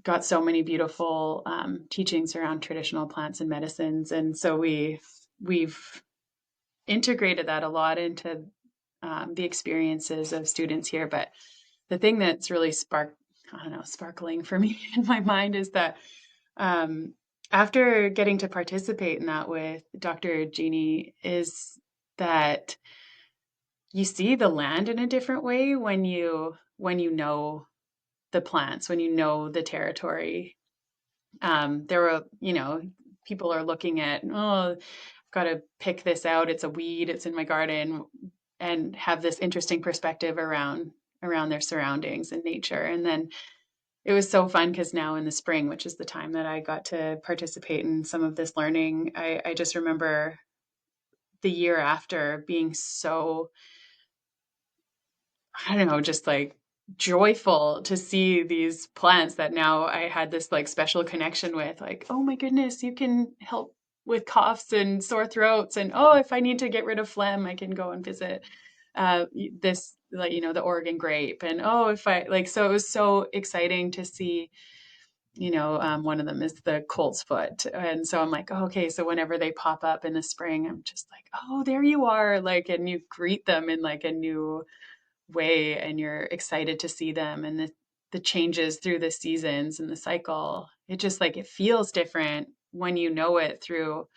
[SPEAKER 2] got so many beautiful teachings around traditional plants and medicines, and so we've integrated that a lot into the experiences of students here. But the thing that's really I don't know, sparkling for me in my mind is that um, after getting to participate in that with Dr. Jeannie, is that you see the land in a different way when you know the plants, when you know the territory. There were, people are looking at, oh, I've got to pick this out. It's a weed. It's in my garden, and have this interesting perspective around their surroundings and nature. And then it was so fun because now in the spring, which is the time that I got to participate in some of this learning, I just remember the year after being so, I don't know, just like joyful to see these plants that now I had this like special connection with. Like, oh my goodness, you can help with coughs and sore throats. And oh, if I need to get rid of phlegm, I can go and visit this, like, the Oregon grape. And oh, if I like, so it was so exciting to see. One of them is the colt's foot. And so I'm like, oh, okay, so whenever they pop up in the spring, I'm just like, oh, there you are. Like, and you greet them in like a new way, and you're excited to see them, and the changes through the seasons and the cycle. It just like, it feels different when you know it through,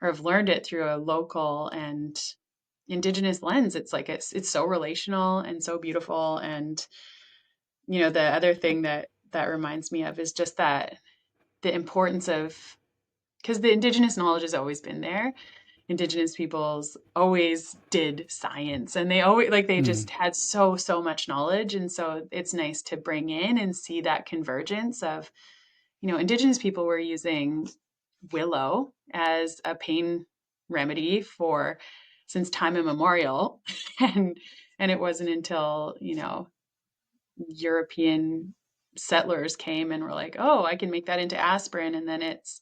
[SPEAKER 2] or have learned it through, a local and indigenous lens. It's like it's so relational and so beautiful. And the other thing that reminds me of is just that the importance of, because the indigenous knowledge has always been there. Indigenous peoples always did science, and they always, like, they
[SPEAKER 1] Mm.
[SPEAKER 2] just had so much knowledge. And so it's nice to bring in and see that convergence of, Indigenous people were using willow as a pain remedy for since time immemorial. and and it wasn't until, European settlers came and were like, oh, I can make that into aspirin, and then it's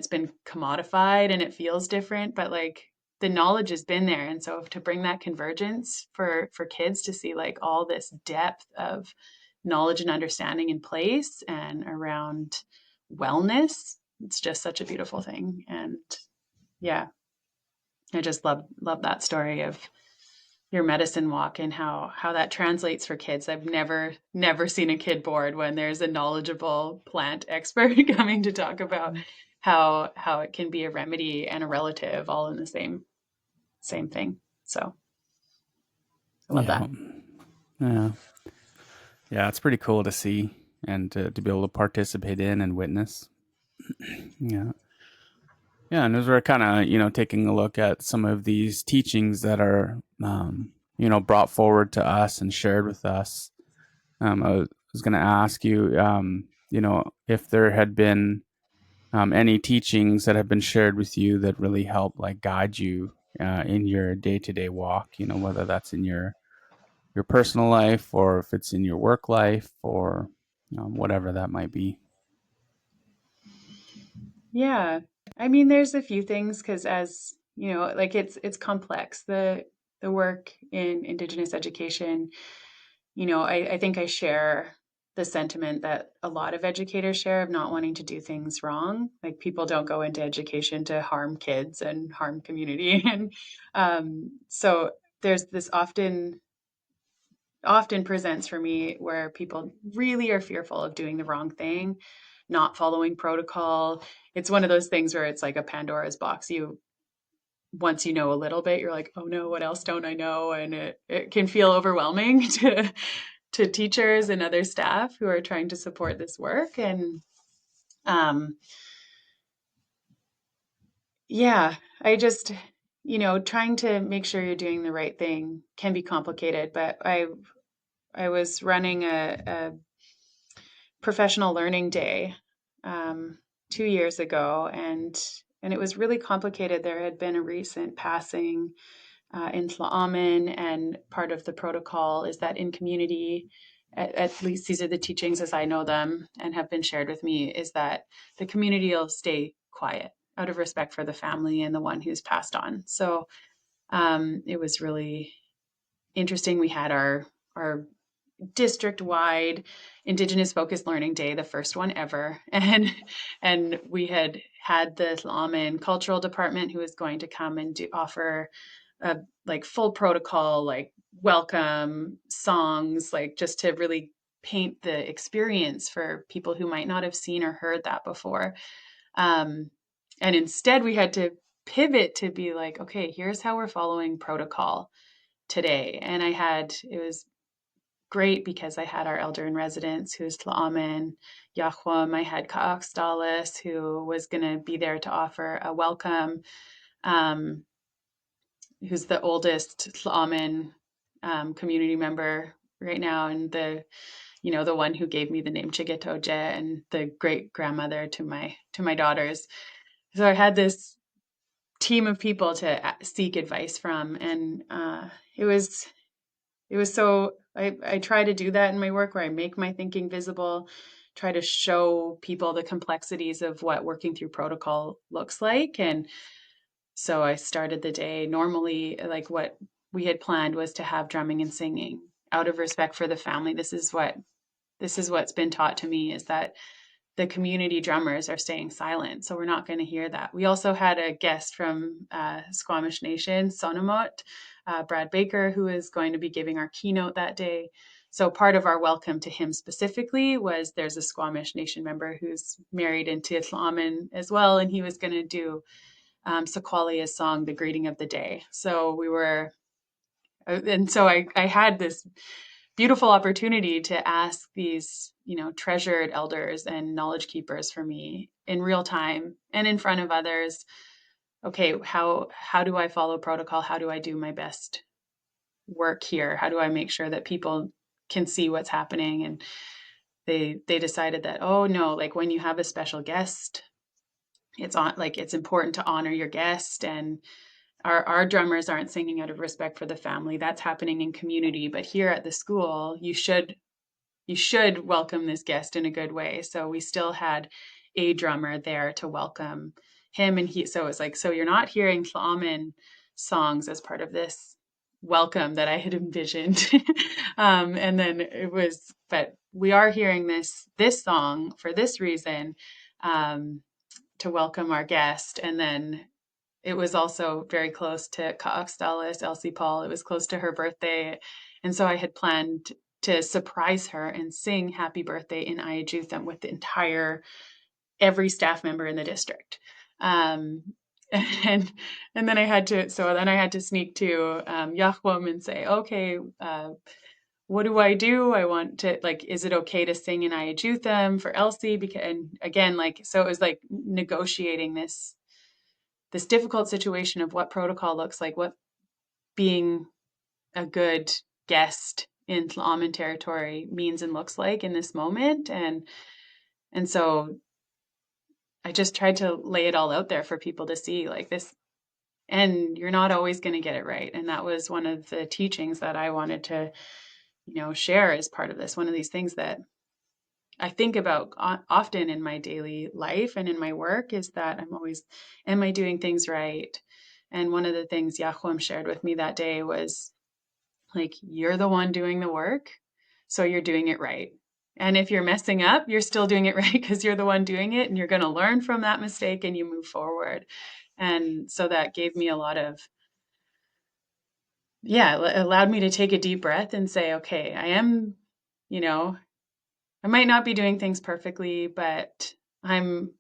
[SPEAKER 2] been commodified and it feels different, but like the knowledge has been there. And so to bring that convergence for kids to see like all this depth of knowledge and understanding in place and around wellness, it's just such a beautiful thing. And yeah, I just love that story of your medicine walk and how that translates for kids. I've never seen a kid bored when there's a knowledgeable plant expert coming to talk about how it can be a remedy and a relative all in the same thing. So I love
[SPEAKER 1] Yeah.
[SPEAKER 2] that.
[SPEAKER 1] Yeah. Yeah. It's pretty cool to see and to be able to participate in and witness. Yeah. Yeah. And as we're kind of, taking a look at some of these teachings that are, brought forward to us and shared with us, I was going to ask you, if there had been any teachings that have been shared with you that really help like guide you in your day-to-day walk, whether that's in your personal life or if it's in your work life or whatever that might be.
[SPEAKER 2] Yeah. I mean, there's a few things because as you know, like it's complex. The work in Indigenous education, I think I share the sentiment that a lot of educators share of not wanting to do things wrong. Like people don't go into education to harm kids and harm community. And so there's this often presents for me where people really are fearful of doing the wrong thing, not following protocol. It's one of those things where it's like a Pandora's box. You once you know a little bit, you're like, oh no, what else don't I know? And it can feel overwhelming to teachers and other staff who are trying to support this work. And um, yeah, I just, trying to make sure you're doing the right thing can be complicated. But I was running a professional learning day um, 2 years ago, and it was really complicated. There had been a recent passing in Tla'amin, and part of the protocol is that in community, at least these are the teachings as I know them and have been shared with me, is that the community will stay quiet out of respect for the family and the one who's passed on. So it was really interesting. We had our district wide Indigenous focused learning day, the first one ever, and we had the Tla'amin cultural department who was going to come and offer a like full protocol, like welcome songs, like just to really paint the experience for people who might not have seen or heard that before. Um, and instead, we had to pivot to be like, okay, here's how we're following protocol today. And it was great because I had our elder in residence who's Tla'amin, Yahweh. I had Ka'aks who was going to be there to offer a welcome. Um, who's the oldest Tla'amin community member right now, and the one who gave me the name Chigetoje and the great grandmother to my daughters. So I had this team of people to seek advice from, and it was so I try to do that in my work where I make my thinking visible, try to show people the complexities of what working through protocol looks like. And so I started the day normally, like what we had planned was to have drumming and singing out of respect for the family. This is what's been taught to me is that the community drummers are staying silent, so we're not going to hear that. We also had a guest from Squamish Nation, Sonomot, Brad Baker, who is going to be giving our keynote that day. So part of our welcome to him specifically was there's a Squamish Nation member who's married into Tla'amin as well, and he was going to do Sequalia's song, The Greeting of the Day. And so I had this beautiful opportunity to ask these, treasured elders and knowledge keepers for me in real time and in front of others. Okay, how do I follow protocol? How do I do my best work here? How do I make sure that people can see what's happening? And they decided that, oh no, like when you have a special guest, it's important to honor your guest, and our drummers aren't singing out of respect for the family. That's happening in community, but here at the school, you should welcome this guest in a good way. So we still had a drummer there to welcome him, and so it's like, so you're not hearing Tla'amin songs as part of this welcome that I had envisioned. And then but we are hearing this song for this reason, to welcome our guest, and then it was also very close to Ka'akstalis, Elsie Paul. It was close to her birthday. And so I had planned to surprise her and sing happy birthday in Ayajutham with the entire, every staff member in the district. Um, and and then I had to sneak to Yahweh and say, okay, what do I do? I want to, like, is it okay to sing in Ayajutham for Elsie? Because, and again, like, so it was like negotiating this difficult situation of what protocol looks like, what being a good guest in Tla'amin territory means and looks like in this moment. And so I just tried to lay it all out there for people to see, like, this, and you're not always going to get it right. And that was one of the teachings that I wanted to, share as part of this. One of these things that I think about often in my daily life and in my work is that I'm always, am I doing things right? And one of the things Yahweh shared with me that day was, like, you're the one doing the work, so you're doing it right. And if you're messing up, you're still doing it right because you're the one doing it, and you're going to learn from that mistake and you move forward. And so that gave me a lot of, yeah, it allowed me to take a deep breath and say, okay, I am, you know, I might not be doing things perfectly, but I'm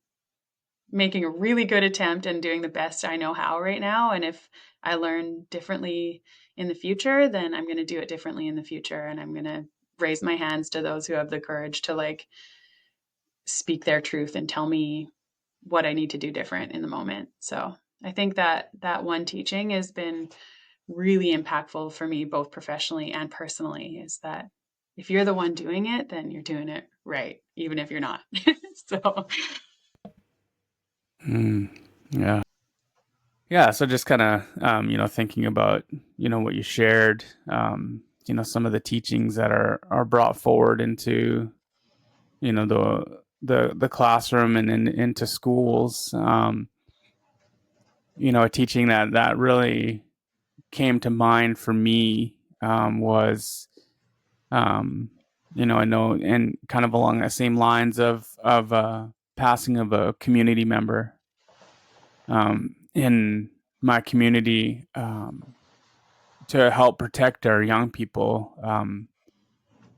[SPEAKER 2] making a really good attempt and doing the best I know how right now. And if I learn differently in the future, then I'm going to do it differently in the future. And I'm going to raise my hands to those who have the courage to, like, speak their truth and tell me what I need to do different in the moment. So I think that that one teaching has been really impactful for me, both professionally and personally, is that if you're the one doing it, then you're doing it right, even if you're not. So
[SPEAKER 1] Mm, yeah. Yeah. So just kind of, thinking about, what you shared, some of the teachings that are brought forward into, the classroom and into schools. A teaching that really came to mind for me was, um, I know, and kind of along the same lines of passing of a community member in my community, to help protect our young people,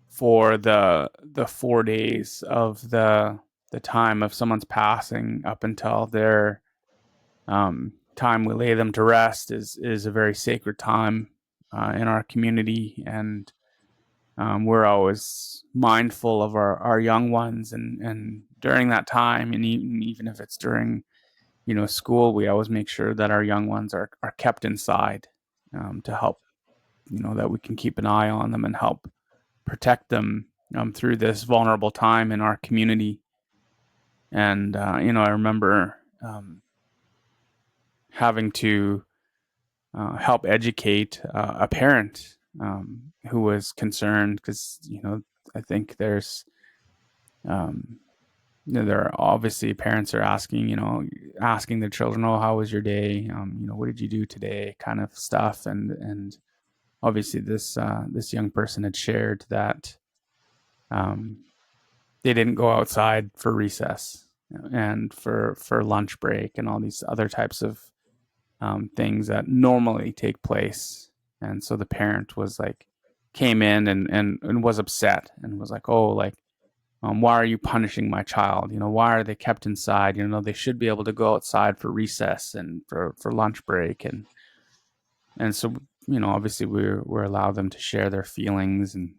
[SPEAKER 1] for the 4 days of the time of someone's passing up until their time we lay them to rest is a very sacred time in our community, and we're always mindful of our young ones, and during that time, and even if it's during school, we always make sure that our young ones are kept inside, to help, that we can keep an eye on them and help protect them through this vulnerable time in our community. And I remember having to help educate a parent who was concerned because I think there's um, there are obviously parents are asking asking their children, oh, how was your day, what did you do today, kind of stuff. And obviously this young person had shared that um, they didn't go outside for recess and for lunch break and all these other types of things that normally take place. And so the parent was like, came in and was upset and was like, oh, like, why are you punishing my child? Why are they kept inside? They should be able to go outside for recess and for lunch break. And so, obviously we're allowed them to share their feelings and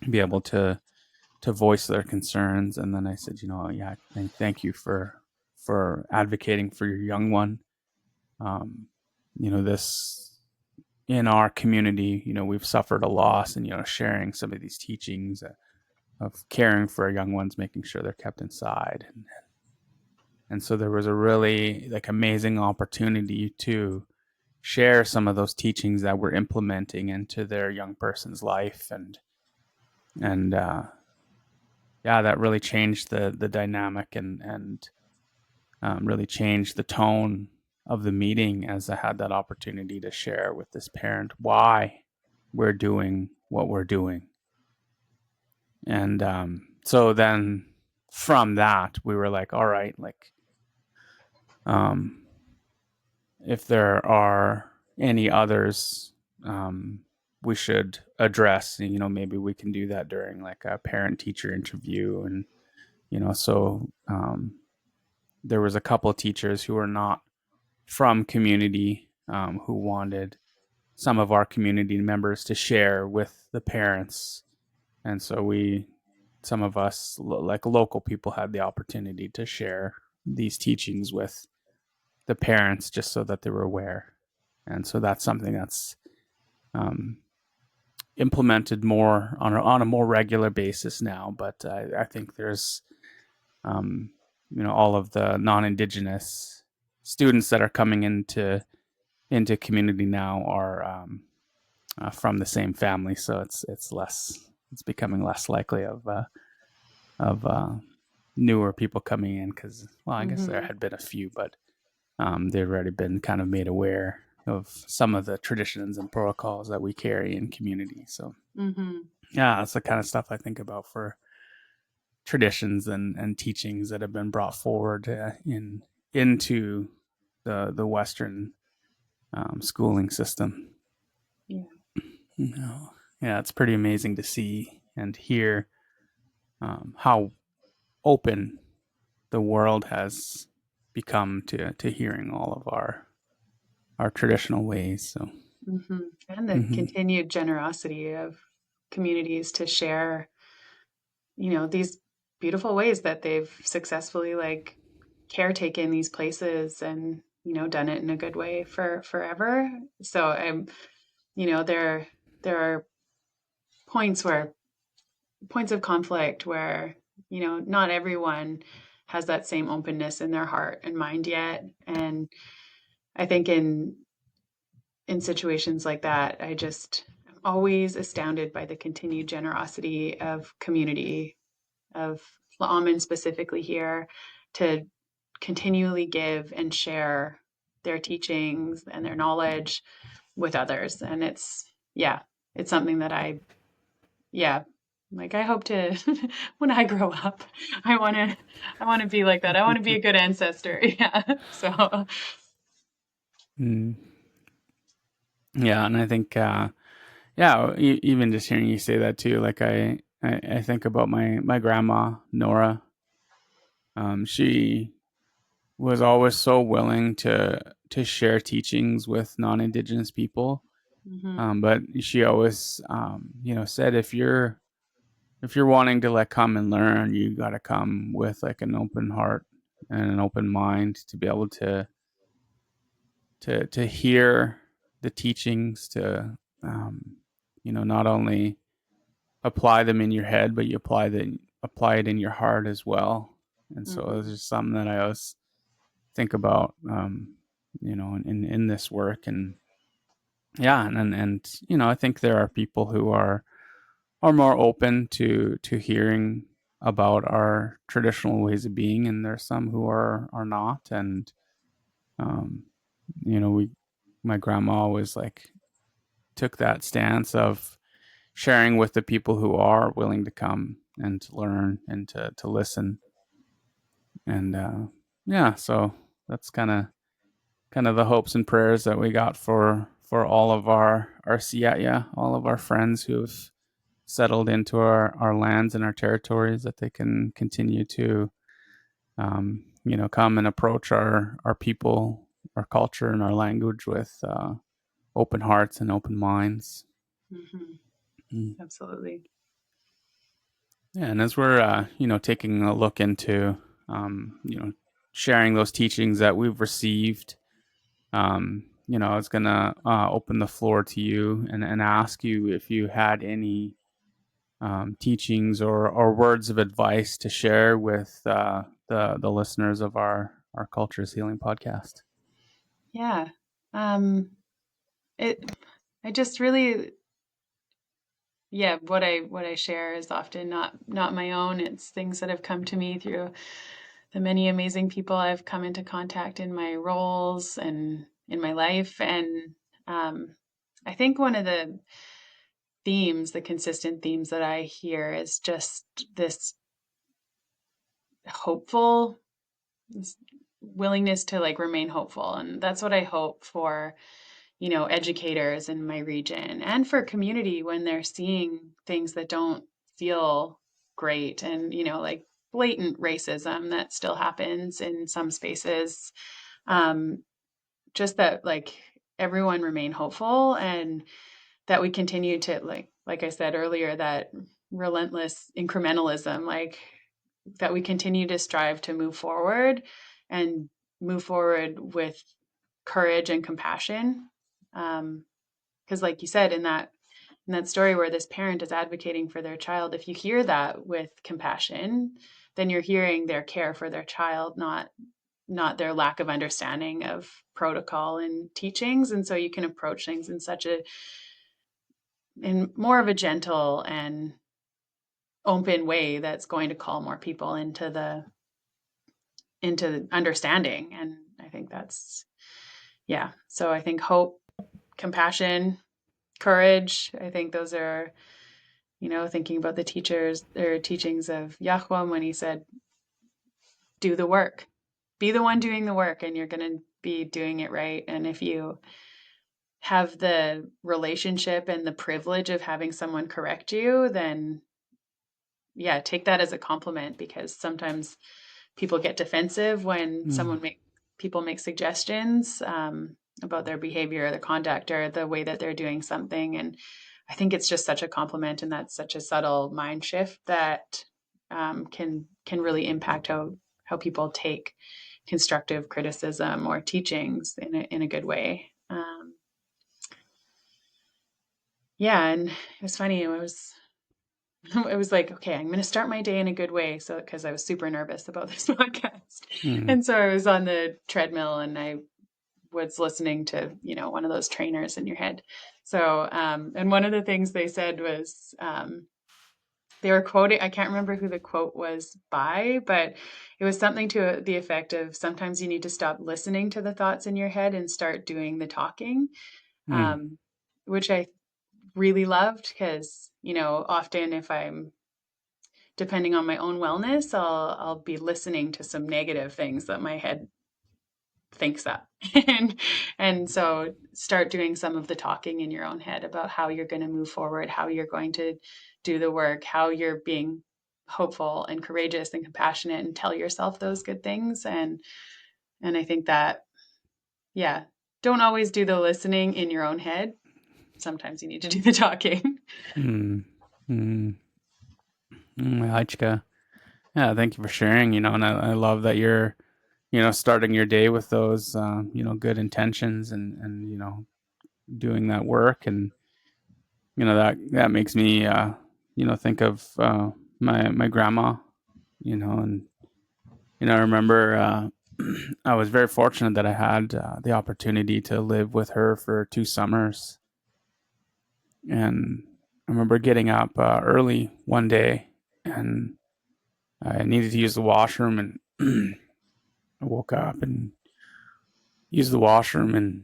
[SPEAKER 1] be able to voice their concerns. And then I said, yeah, thank you for advocating for your young one. Um, this in our community, we've suffered a loss, and sharing some of these teachings of caring for our young ones, making sure they're kept inside, and so there was a really like amazing opportunity to share some of those teachings that we're implementing into their young person's life, and yeah, that really changed the dynamic, and really changed the tone of the meeting as I had that opportunity to share with this parent why we're doing what we're doing. And so then from that, we were like, all right, like, um, if there are any others um, we should address, maybe we can do that during like a parent teacher interview. And so there was a couple of teachers who were not from community, who wanted some of our community members to share with the parents. And so some of us, like local people, had the opportunity to share these teachings with the parents just so that they were aware. And so that's something that's um, implemented more on a more regular basis now. But I think there's, um, all of the non-Indigenous students that are coming into community now are from the same family, so it's becoming less likely of newer people coming in, because, well, I guess there
[SPEAKER 2] Mm-hmm.
[SPEAKER 1] had been a few, but they've already been kind of made aware of some of the traditions and protocols that we carry in community. So
[SPEAKER 2] Mm-hmm.
[SPEAKER 1] yeah, that's the kind of stuff I think about for traditions and teachings that have been brought forward into the Western schooling system.
[SPEAKER 2] Yeah.
[SPEAKER 1] Yeah, it's pretty amazing to see and hear how open the world has become to hearing all of our traditional ways. So,
[SPEAKER 2] Mm-hmm. And the
[SPEAKER 1] mm-hmm.
[SPEAKER 2] continued generosity of communities to share, these beautiful ways that they've successfully like caretaken these places and, done it in a good way for forever. So there are points where points of conflict where, not everyone has that same openness in their heart and mind yet. And I think in situations like that, I just am always astounded by the continued generosity of community, of La'amen specifically here, to continually give and share their teachings and their knowledge with others. And yeah, it's something that yeah, like I hope to, when I grow up, I want to be like that. I want to be a good ancestor. Yeah. So,
[SPEAKER 1] Mm. Yeah, and I think yeah, even just hearing you say that too, like I think about my grandma Nora. She was always so willing to share teachings with non-Indigenous people.
[SPEAKER 2] mhm,
[SPEAKER 1] But she always, said, if you're wanting to like come and learn, you got to come with like an open heart and an open mind to be able to hear the teachings, to not only apply them in your head, but you apply it in your heart as well. And so it's
[SPEAKER 2] mhm,
[SPEAKER 1] just something that I always think about, in this work. And yeah, and I think there are people who are more open to hearing about our traditional ways of being, and there's some who are not. And um, we my grandma always like took that stance of sharing with the people who are willing to come and to learn and to listen. And yeah, so that's kind of the hopes and prayers that we got for all of our siya, all of our friends who've settled into our lands and our territories, that they can continue to come and approach our people, our culture, and our language with open hearts and open minds.
[SPEAKER 2] mhm,
[SPEAKER 1] Mm.
[SPEAKER 2] absolutely.
[SPEAKER 1] Yeah, and as we're taking a look into sharing those teachings that we've received, I was gonna open the floor to you and ask you if you had any teachings or words of advice to share with the listeners of our Cultures Healing podcast.
[SPEAKER 2] Yeah. Um, it, I just really, yeah, what I share is often not my own. It's things that have come to me through the many amazing people I've come into contact in my roles and in my life. And um, I think one of the consistent themes that I hear is just this hopeful willingness to like remain hopeful. And that's what I hope for, educators in my region and for community when they're seeing things that don't feel great and, like blatant racism that still happens in some spaces. Um, just that like everyone remain hopeful and that we continue to like I said earlier, that relentless incrementalism, like that we continue to strive to move forward and move forward with courage and compassion. Because like you said in that story where this parent is advocating for their child, if you hear that with compassion, then you're hearing their care for their child, not their lack of understanding of protocol and teachings. And so you can approach things in more of a gentle and open way that's going to call more people into understanding. And I think that's, yeah. So I think hope, compassion, courage, I think those are, thinking about the teachers or teachings of Yahweh when he said, do the work, be the one doing the work, and you're going to be doing it right. And if you have the relationship and the privilege of having someone correct you, then yeah, take that as a compliment, because sometimes people get defensive when
[SPEAKER 1] Mm.
[SPEAKER 2] people make suggestions about their behavior or their conduct or the way that they're doing something. And I think it's just such a compliment, and that's such a subtle mind shift that can really impact how people take constructive criticism or teachings in a good way. Yeah, and it was funny. It was like, okay, I'm going to start my day in a good way. So, because I was super nervous about this podcast.
[SPEAKER 1] Mm.
[SPEAKER 2] And so I was on the treadmill and I was listening to, one of those trainers in your head. So, and one of the things they said was, they were quoting, I can't remember who the quote was by, but it was something to the effect of sometimes you need to stop listening to the thoughts in your head and start doing the talking,
[SPEAKER 1] Mm.
[SPEAKER 2] um, which I really loved because, often if I'm depending on my own wellness, I'll be listening to some negative things that my head thinks up. And so start doing some of the talking in your own head about how you're going to move forward, how you're going to do the work, how you're being hopeful and courageous and compassionate, and tell yourself those good things. And I think that, yeah, don't always do the listening in your own head. Sometimes you need to do the talking.
[SPEAKER 1] Mm. Mm. Hachka. Yeah, thank you for sharing. And I love that you're, starting your day with those, good intentions and doing that work. And that makes me, think of my grandma. And I remember I was very fortunate that I had the opportunity to live with her for 2 summers. And I remember getting up early one day, and I needed to use the washroom, and I woke up and used the washroom, and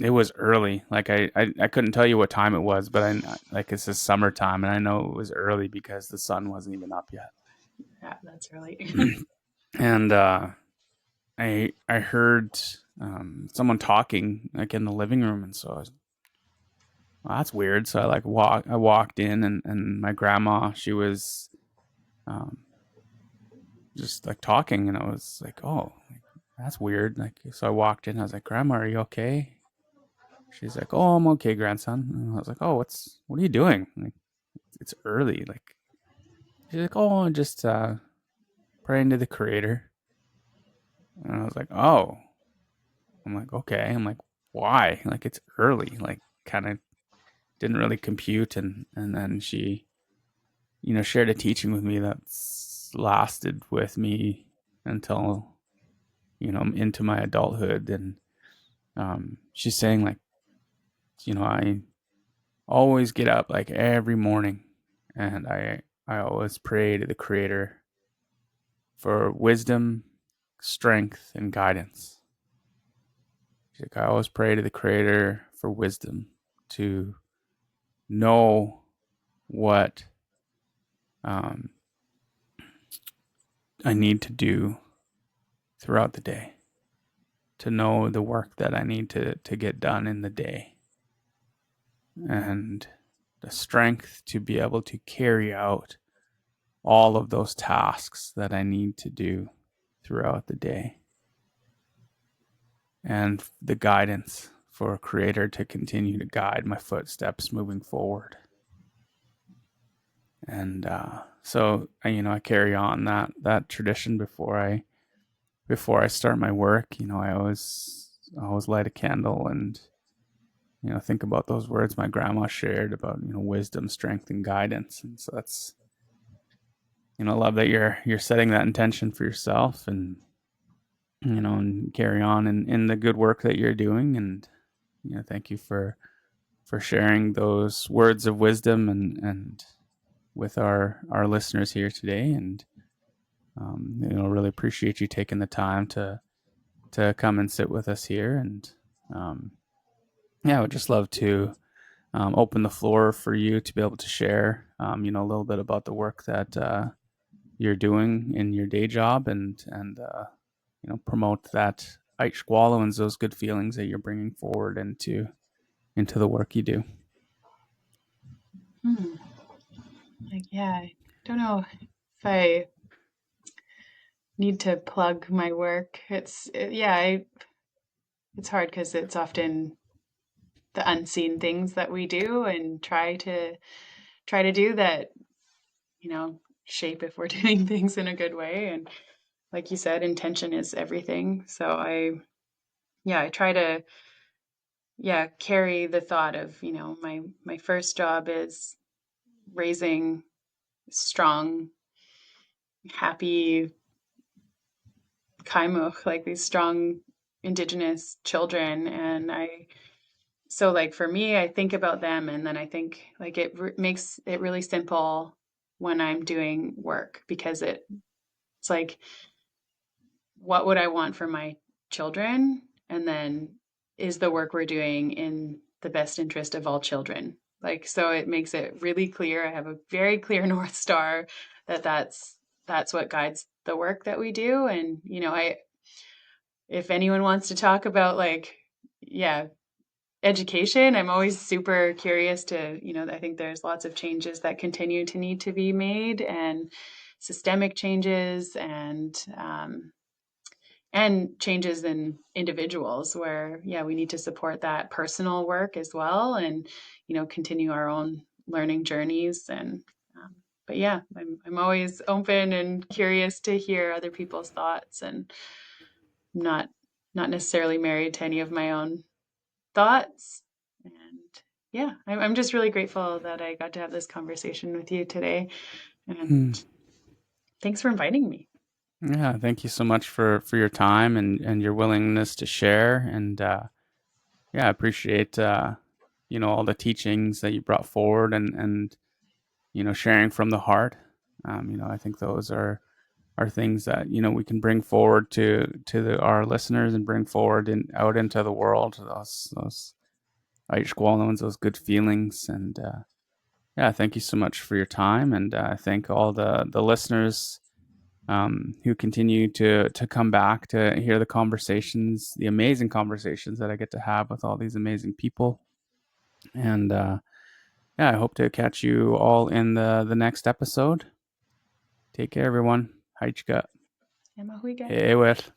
[SPEAKER 1] it was early. Like I couldn't tell you what time it was, but I like it's just summertime, and I know it was early because the sun wasn't even up yet.
[SPEAKER 2] Yeah, that's really.
[SPEAKER 1] And I heard someone talking like in the living room, and so I was, well, that's weird. So I walked in, and my grandma, she was um, just like talking, and I was like, oh, like, that's weird. Like, so I walked in, I was like, Grandma, are you okay? She's like, oh, I'm okay, grandson. And I was like, oh, what are you doing? Like, it's early. Like, she's like, oh, I'm just praying to the Creator. And I was like, oh, I'm like, okay. I'm like, why? Like, it's early. Like, kind of didn't really compute. And then she, shared a teaching with me that's lasted with me until, into my adulthood. And she's saying, like, I always get up like every morning, and I always pray to the Creator for wisdom, strength, and guidance. She's like, I always pray to the Creator for wisdom to know what I need to do throughout the day. to know the work that I need to get done in the day, and the strength to be able to carry out all of those tasks that I need to do throughout the day, and the guidance for a creator to continue to guide my footsteps moving forward. And so I carry on that tradition before I start my work. I always light a candle and think about those words my grandma shared about wisdom, strength, and guidance. And so that's I love that you're setting that intention for yourself, and and carry on in the good work that you're doing. And thank you for sharing those words of wisdom and with our listeners here today. And really appreciate you taking the time to come and sit with us here. And yeah, I would just love to open the floor for you to be able to share a little bit about the work that you're doing in your day job, and promote that Aichqualo and those good feelings that you're bringing forward into the work you do.
[SPEAKER 2] Hmm. Like, yeah, I don't know if I need to plug my work. It's hard because it's often the unseen things that we do and try to do that, shape if we're doing things in a good way. And like you said, intention is everything. So I try to, carry the thought of, my first job is raising strong, happy kaimuk, like these strong indigenous children. And so like for me, I think about them, and then I think like makes it really simple when I'm doing work, because it's like, what would I want for my children? And then, is the work we're doing in the best interest of all children? Like, so it makes it really clear. I have a very clear North Star that's what guides the work that we do. And, if anyone wants to talk about like, yeah, education, I'm always super curious to, I think there's lots of changes that continue to need to be made, and systemic changes, and changes in individuals where, yeah, we need to support that personal work as well, and continue our own learning journeys. And but yeah, I'm always open and curious to hear other people's thoughts, and not not necessarily married to any of my own thoughts. And yeah, I'm just really grateful that I got to have this conversation with you today,
[SPEAKER 1] Hmm.
[SPEAKER 2] and thanks for inviting me.
[SPEAKER 1] Yeah, thank you so much for your time and your willingness to share. And yeah, I appreciate all the teachings that you brought forward, and sharing from the heart. I think those are things that we can bring forward our listeners, and bring forward out into the world, those Aichqualans, those good feelings. And yeah, thank you so much for your time. And thank all the listeners who continue to come back to hear the conversations, the amazing conversations that I get to have with all these amazing people. And yeah, I hope to catch you all in the next episode. Take care, everyone. Haichka.
[SPEAKER 2] Emma Huiga.
[SPEAKER 1] Hey, wet.